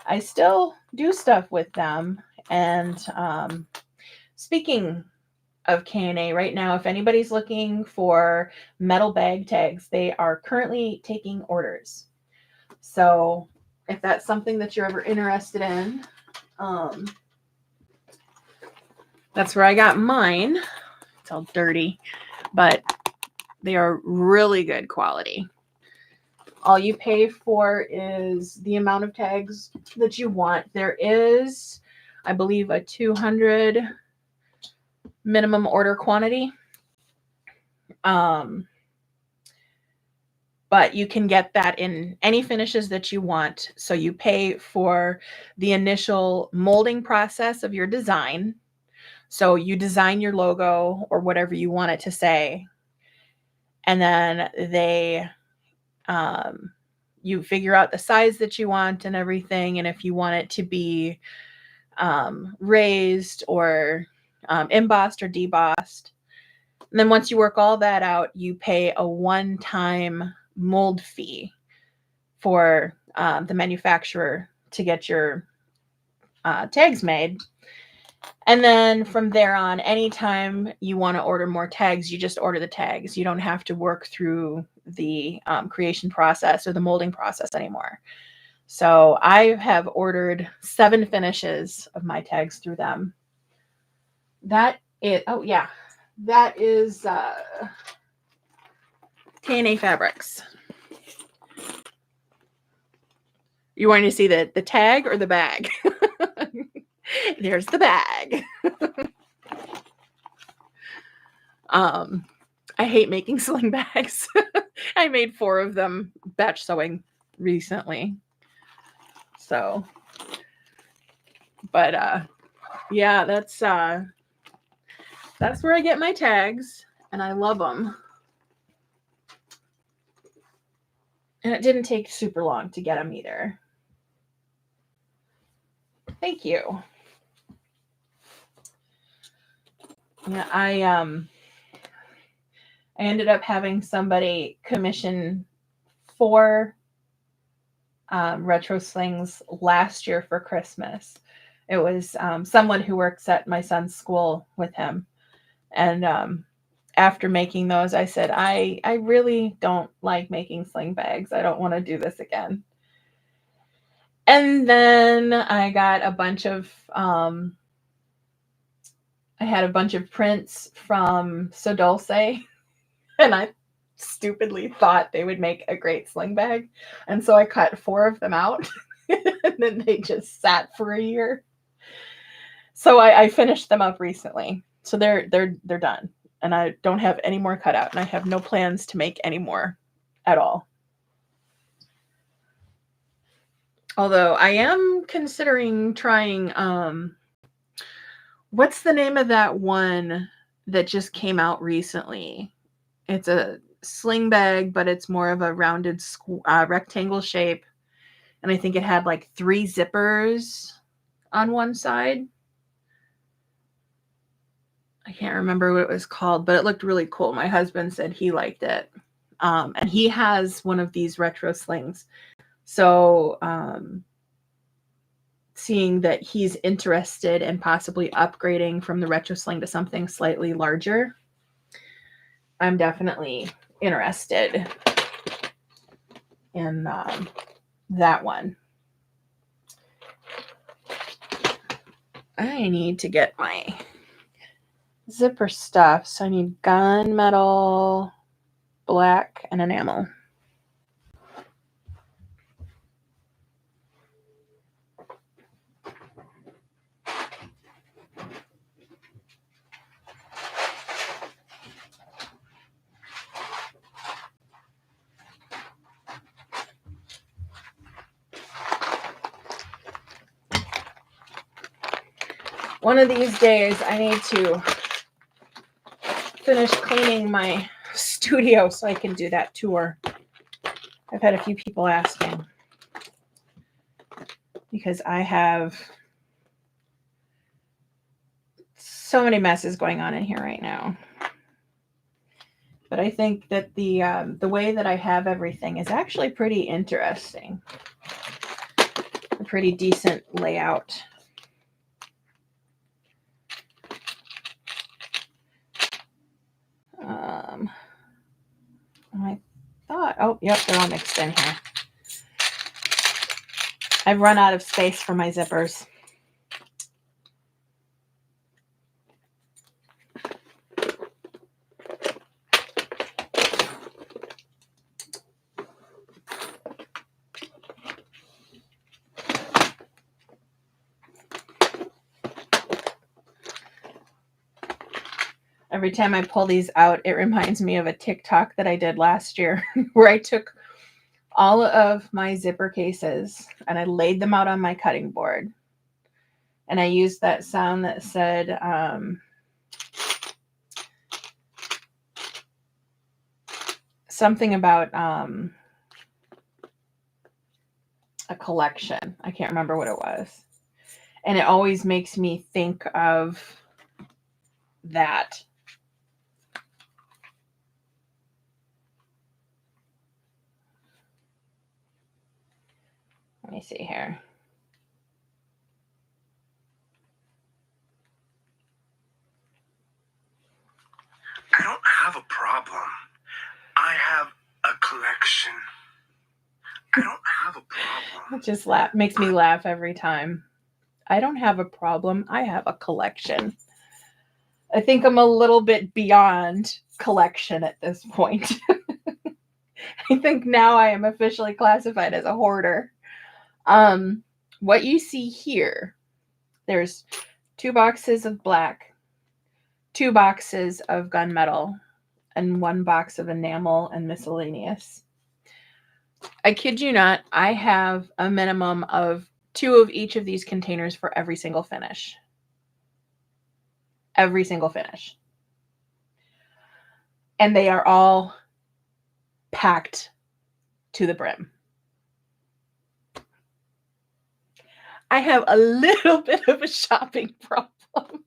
I still do stuff with them. And speaking of K&A right now, if anybody's looking for metal bag tags, they are currently taking orders. So if that's something that you're ever interested in, that's where I got mine. It's all dirty, but they are really good quality. All you pay for is the amount of tags that you want. There is, I believe, a 200 minimum order quantity. But you can get that in any finishes that you want. So you pay for the initial molding process of your design. So you design your logo or whatever you want it to say. And then you figure out the size that you want and everything. And if you want it to be raised or embossed or debossed. And then once you work all that out, you pay a one-time mold fee for the manufacturer to get your tags made. And then from there on, anytime you want to order more tags, you just order the tags. You don't have to work through the creation process or the molding process anymore. So I have ordered 7 finishes of my tags through them. That is, oh yeah, that is K&A Fabrics. You want to see the tag or the bag? There's the bag. I hate making sling bags. I made 4 of them batch sewing recently. So, but yeah, that's where I get my tags, and I love them. And it didn't take super long to get them either. Thank you. Yeah, I ended up having somebody commission 4 retro slings last year for Christmas. It was someone who works at my son's school with him. And after making those, I said, I really don't like making sling bags. I don't want to do this again. And then I got a bunch of, I had a bunch of prints from So Dulce, and I stupidly thought they would make a great sling bag. And so I cut 4 of them out, and then they just sat for a year. So I finished them up recently. So they're done. And I don't have any more cut out, and I have no plans to make any more at all. Although I am considering trying, what's the name of that one that just came out recently? It's a sling bag, but it's more of a rounded rectangle shape. And I think it had like 3 zippers on one side. I can't remember what it was called, but it looked really cool. My husband said he liked it. And he has one of these retro slings. So seeing that he's interested in possibly upgrading from the retro sling to something slightly larger, I'm definitely interested in that one. I need to get my zipper stuff. So I need gunmetal, black, and enamel. One of these days, I need to finish cleaning my studio so I can do that tour. I've had a few people asking because I have so many messes going on in here right now. But I think that the way that I have everything is actually pretty interesting. A pretty decent layout. I thought, oh, yep, they're all mixed in here. I've run out of space for my zippers. Every time I pull these out, it reminds me of a TikTok that I did last year where I took all of my zipper cases and I laid them out on my cutting board. And I used that sound that said, something about a collection. I can't remember what it was. And it always makes me think of that. Let me see here. problem. I have a collection. I don't have a problem. It just makes me laugh every time. I don't have a problem. I have a collection. I think I'm a little bit beyond collection at this point. I think now I am officially classified as a hoarder. What you see here, there's 2 boxes of black, 2 boxes of gunmetal, and 1 box of enamel and miscellaneous. I kid you not, I have a minimum of 2 of each of these containers for every single finish. Every single finish. And they are all packed to the brim. I have a little bit of a shopping problem.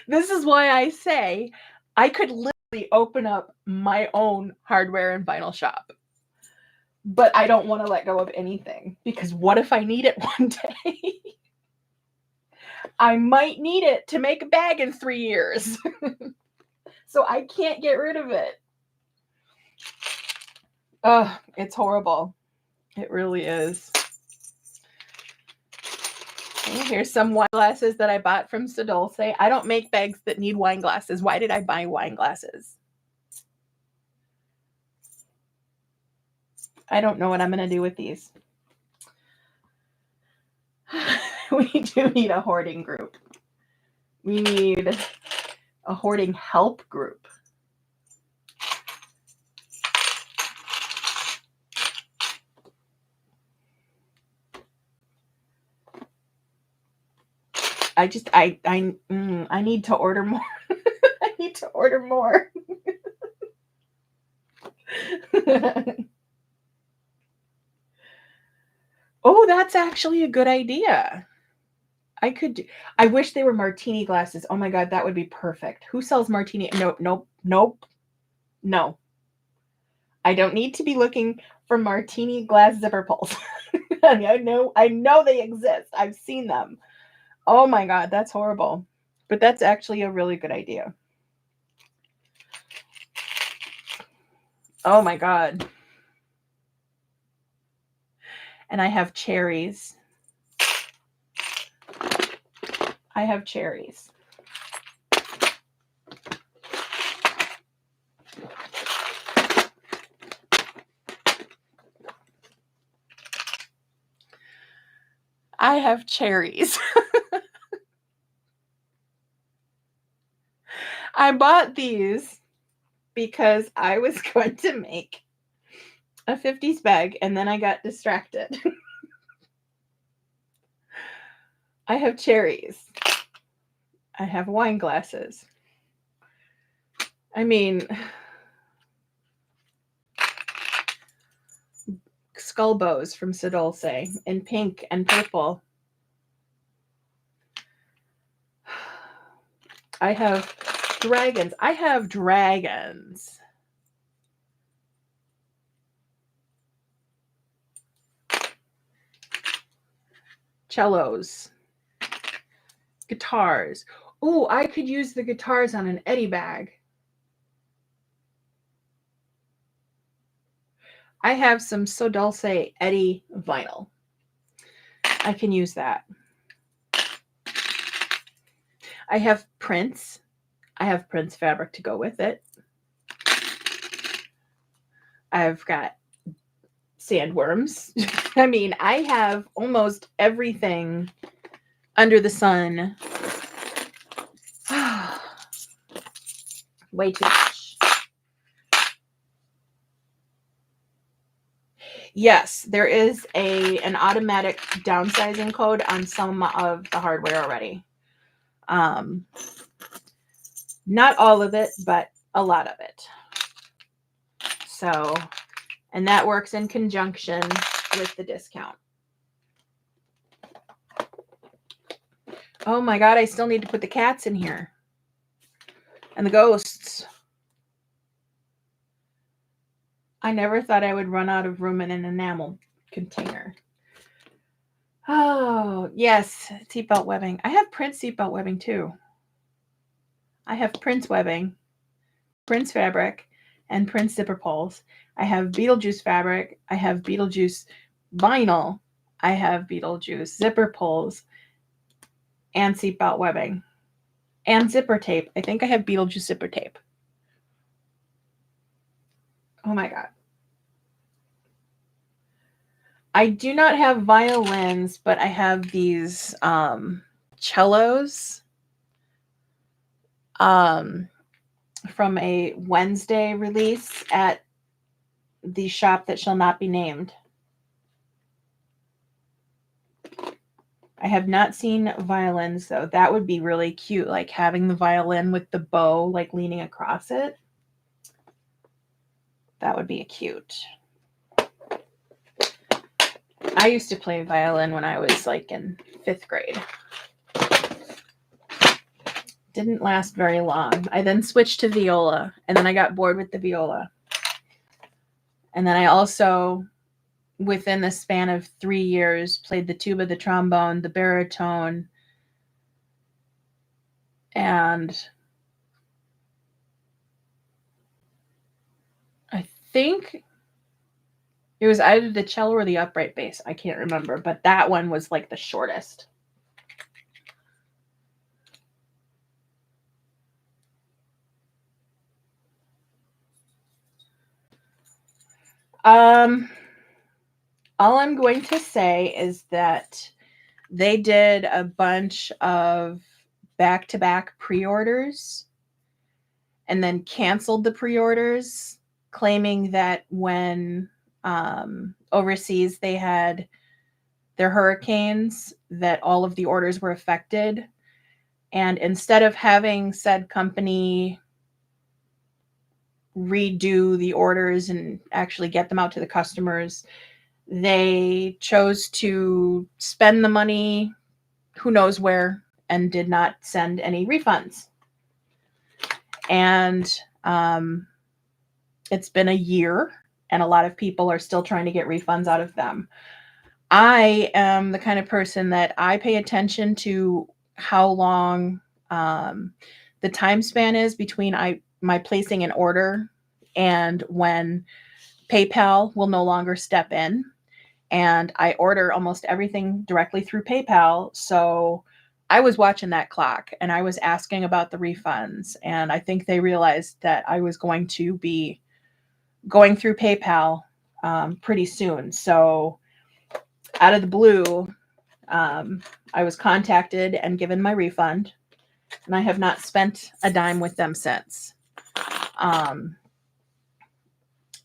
This is why I say I could literally open up my own hardware and vinyl shop. But I don't want to let go of anything, because what if I need it one day? I might need it to make a bag in 3 years. So I can't get rid of it. Oh, it's horrible. It really is. Okay, here's some wine glasses that I bought from Sedolce. I don't make bags that need wine glasses. Why did I buy wine glasses? I don't know what I'm going to do with these. We do need a hoarding group. We need a hoarding help group. I need to order more. I need to order more. Oh, that's actually a good idea. I wish they were martini glasses. Oh my God, that would be perfect. Who sells martini? Nope. No. I don't need to be looking for martini glass zipper pulls. I know they exist. I've seen them. Oh my God, that's horrible. But that's actually a really good idea. Oh my God. And I have cherries. I have cherries. I have cherries. I bought these because I was going to make a 50s bag and then I got distracted. I have cherries. I have wine glasses. I mean, skull bows from Sedolce in pink and purple. I have dragons. I have dragons. Cellos. Guitars. Oh, I could use the guitars on an Eddie bag. I have some So Dulce Eddie vinyl. I can use that. I have prints. I have Prince fabric to go with it. I've got sandworms. I mean, I have almost everything under the sun. Way too much. Yes, there is an automatic downsizing code on some of the hardware already. Not all of it, but a lot of it. So, and that works in conjunction with the discount. Oh my God, I still need to put the cats in here. And the ghosts. I never thought I would run out of room in an enamel container. Oh, yes, seatbelt webbing. I have Prince seatbelt webbing too. I have Prince webbing. Prince fabric and Prince zipper pulls. I have Beetlejuice fabric. I have Beetlejuice vinyl. I have Beetlejuice zipper pulls and seatbelt webbing and zipper tape. I think I have Beetlejuice zipper tape. Oh my God. I do not have violins, but I have these cellos from a Wednesday release at the shop that shall not be named. I have not seen violins, though. That would be really cute, like having the violin with the bow like leaning across it. That would be cute. I used to play violin when I was like in 5th grade. Didn't last very long. I then switched to viola, and then I got bored with the viola. And then I also, within the span of 3 years, played the tuba, the trombone, the baritone, and I think it was either the cello or the upright bass. I can't remember, but that one was like the shortest. All I'm going to say is that they did a bunch of back-to-back pre-orders and then canceled the pre-orders, claiming that when overseas they had their hurricanes, that all of the orders were affected. And instead of having said company redo the orders and actually get them out to the customers, they chose to spend the money who knows where and did not send any refunds. And it's been a year, and a lot of people are still trying to get refunds out of them. I am the kind of person that I pay attention to how long the time span is between my placing an order and when PayPal will no longer step in. And I order almost everything directly through PayPal. So I was watching that clock and I was asking about the refunds. And I think they realized that I was going to be going through PayPal pretty soon. So out of the blue, I was contacted and given my refund. And I have not spent a dime with them since.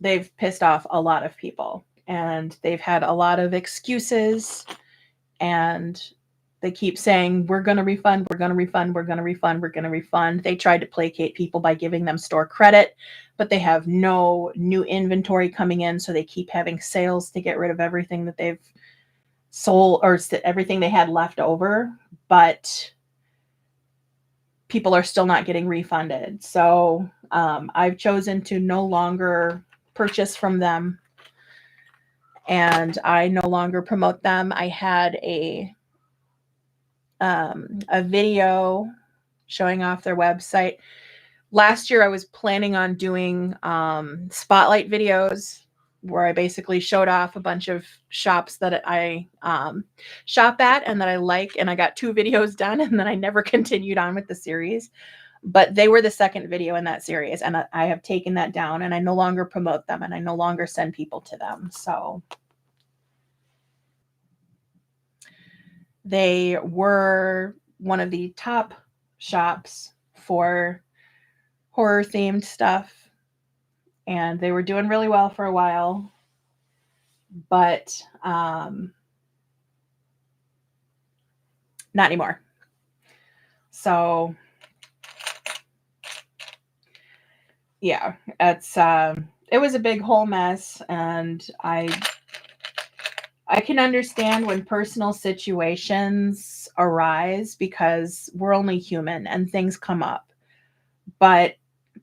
They've pissed off a lot of people. And they've had a lot of excuses, and they keep saying, we're going to refund, we're going to refund, we're going to refund, we're going to refund. They tried to placate people by giving them store credit, but they have no new inventory coming in, so they keep having sales to get rid of everything that they've sold or everything they had left over, but people are still not getting refunded. So I've chosen to no longer purchase from them, and I no longer promote them. I had a video showing off their website. Last year, I was planning on doing spotlight videos where I basically showed off a bunch of shops that I shop at and that I like, and I got 2 videos done, and then I never continued on with the series. But they were the second video in that series, and I have taken that down, and I no longer promote them, and I no longer send people to them. So they were one of the top shops for horror themed stuff, and they were doing really well for a while, but not anymore. So yeah, it was a big whole mess, and I can understand when personal situations arise because we're only human and things come up. But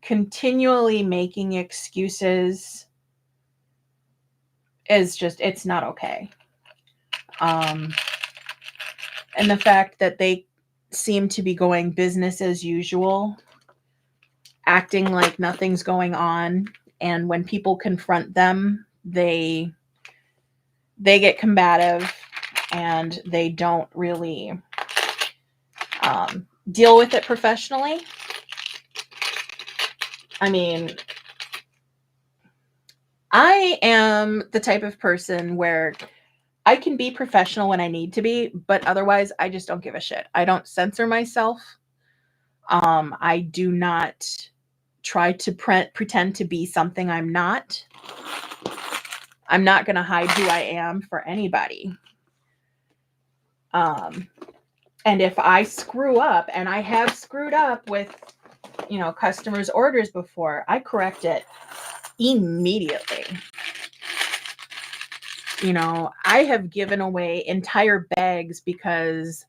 continually making excuses is just, it's not okay. And the fact that they seem to be going business as usual acting like nothing's going on. And when people confront them, they get combative and they don't really deal with it professionally. I mean, I am the type of person where I can be professional when I need to be, but otherwise I just don't give a shit. I don't censor myself. I do not try to pretend to be something I'm not. I'm not going to hide who I am for anybody. And if I screw up, and I have screwed up with, customers' orders before, I correct it immediately. I have given away entire bags because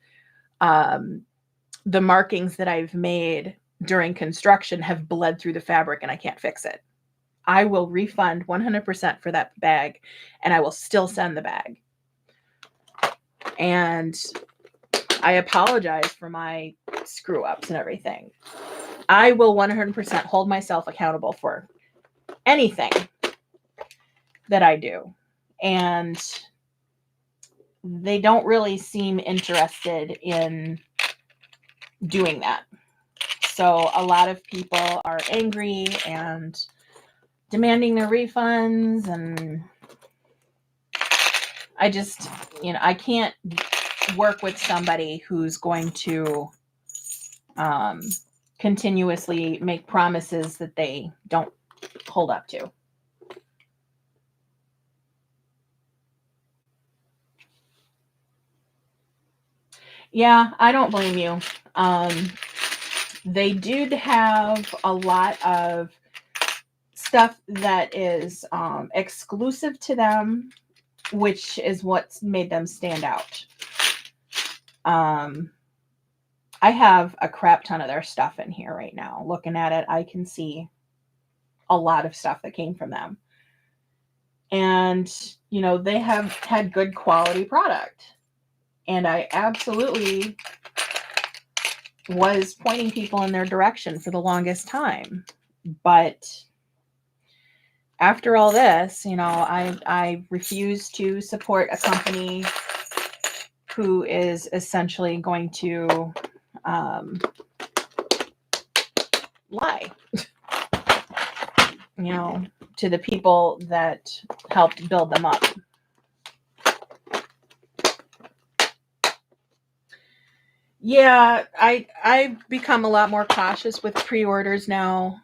the markings that I've made during construction have bled through the fabric and I can't fix it. I will refund 100% for that bag and I will still send the bag. And I apologize for my screw ups and everything. I will 100% hold myself accountable for anything that I do. And they don't really seem interested in doing that. So a lot of people are angry and demanding their refunds, and I just, I can't work with somebody who's going to continuously make promises that they don't hold up to. Yeah, I don't blame you. They did have a lot of stuff that is exclusive to them, which is what's made them stand out. I have a crap ton of their stuff in here right now. Looking at it, I can see a lot of stuff that came from them. And, they have had good quality product. And I absolutely was pointing people in their direction for the longest time. But after all this, I refuse to support a company who is essentially going to lie, to the people that helped build them up. Yeah, I've become a lot more cautious with pre-orders now.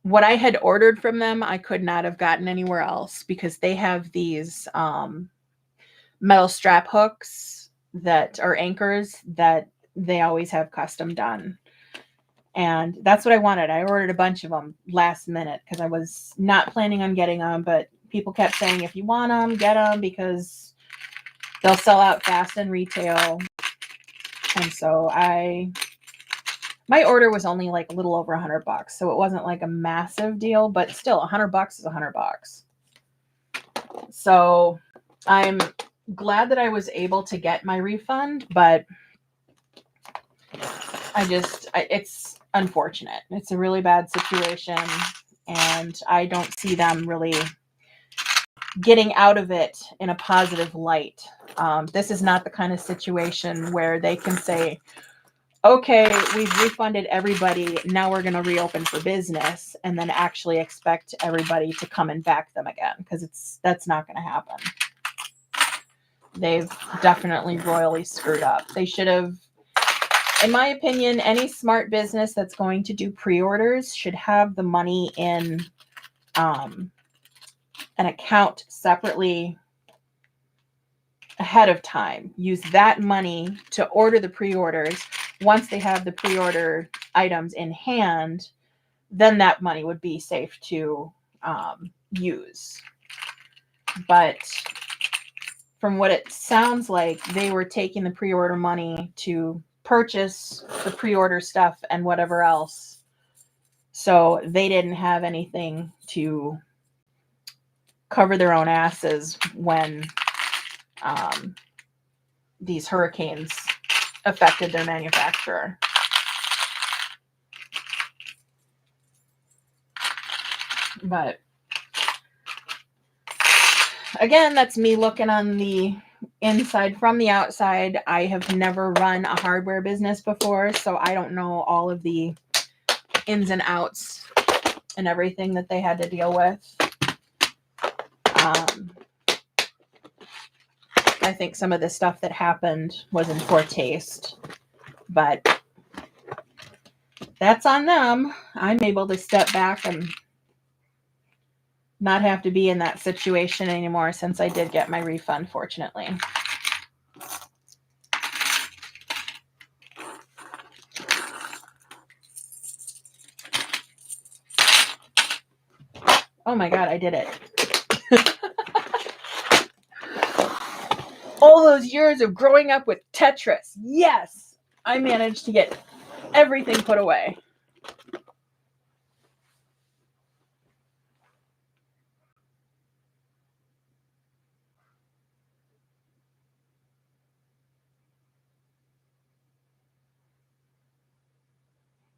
What I had ordered from them, I could not have gotten anywhere else because they have these metal strap hooks that are anchors that they always have custom done. And that's what I wanted. I ordered a bunch of them last minute because I was not planning on getting them, but people kept saying, if you want them, get them because they'll sell out fast in retail. And so my order was only like a little over $100. So it wasn't like a massive deal, but still $100 is $100. So I'm glad that I was able to get my refund, but it's unfortunate. It's a really bad situation and I don't see them really getting out of it in a positive light. This is not the kind of situation where they can say, okay, we've refunded everybody. Now we're going to reopen for business and then actually expect everybody to come and back them again because that's not going to happen. They've definitely royally screwed up. They should have, in my opinion, any smart business that's going to do pre-orders should have the money in an account separately ahead of time. Use that money to order the pre-orders. Once they have the pre-order items in hand, then that money would be safe to use. But from what it sounds like, they were taking the pre-order money to purchase the pre-order stuff and whatever else. So they didn't have anything to cover their own asses when these hurricanes affected their manufacturer. But again, that's me looking on the inside from the outside. I have never run a hardware business before, so I don't know all of the ins and outs and everything that they had to deal with. I think some of the stuff that happened was in poor taste, but that's on them. I'm able to step back and not have to be in that situation anymore since I did get my refund, fortunately. Oh my God, I did it. All those years of growing up with Tetris. Yes, I managed to get everything put away.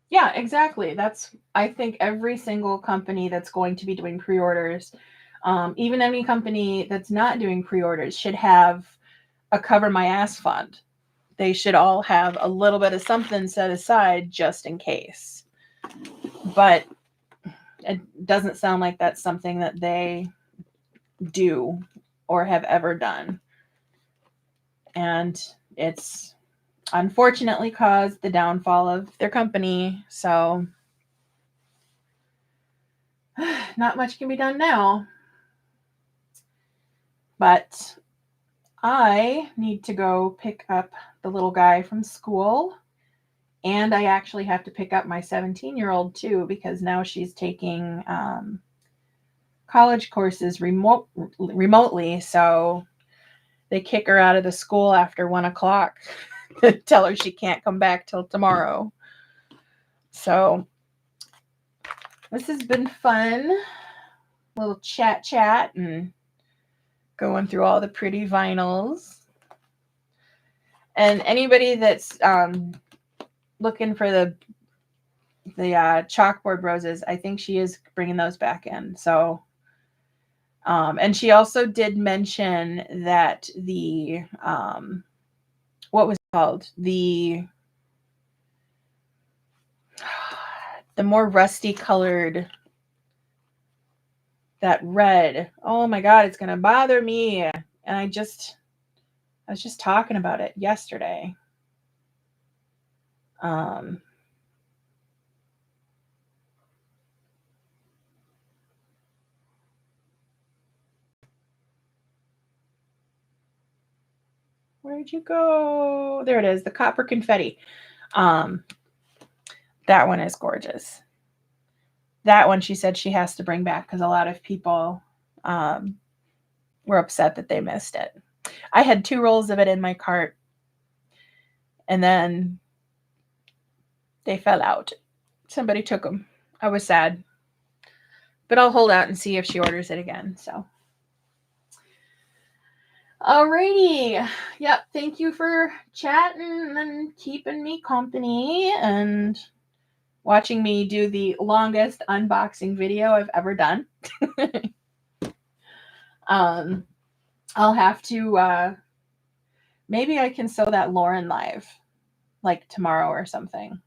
Yeah, exactly. I think every single company that's going to be doing pre-orders, even any company that's not doing pre-orders, should have a cover my ass fund. They should all have a little bit of something set aside just in case. But it doesn't sound like that's something that they do or have ever done. And it's unfortunately caused the downfall of their company. So not much can be done now. But I need to go pick up the little guy from school. And I actually have to pick up my 17-year-old too, because now she's taking college courses remotely. So they kick her out of the school after 1 o'clock. Tell her she can't come back till tomorrow. So this has been fun. Little chat and going through all the pretty vinyls. And anybody that's looking for the chalkboard roses, I think she is bringing those back in. So, and she also did mention that the what was it called, the more rusty colored, that red. Oh my God, it's gonna bother me. And I was just talking about it yesterday. Where'd you go? There it is, the copper confetti. That one is gorgeous. That one she said she has to bring back because a lot of people were upset that they missed it. I had 2 rolls of it in my cart, and then they fell out. Somebody took them. I was sad. But I'll hold out and see if she orders it again. So, alrighty. Yep. Thank you for chatting and keeping me company and watching me do the longest unboxing video I've ever done. I'll have to maybe I can sew that Lauren live like tomorrow or something.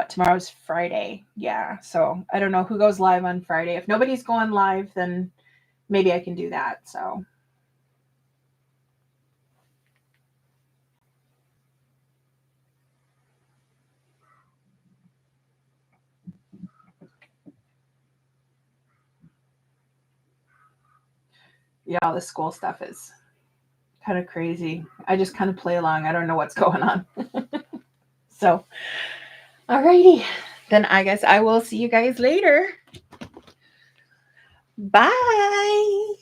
Tomorrow's Friday. Yeah. So I don't know who goes live on Friday. If nobody's going live, then maybe I can do that. So yeah, all the school stuff is kind of crazy. I just kind of play along. I don't know what's going on. So, alrighty. Then I guess I will see you guys later. Bye.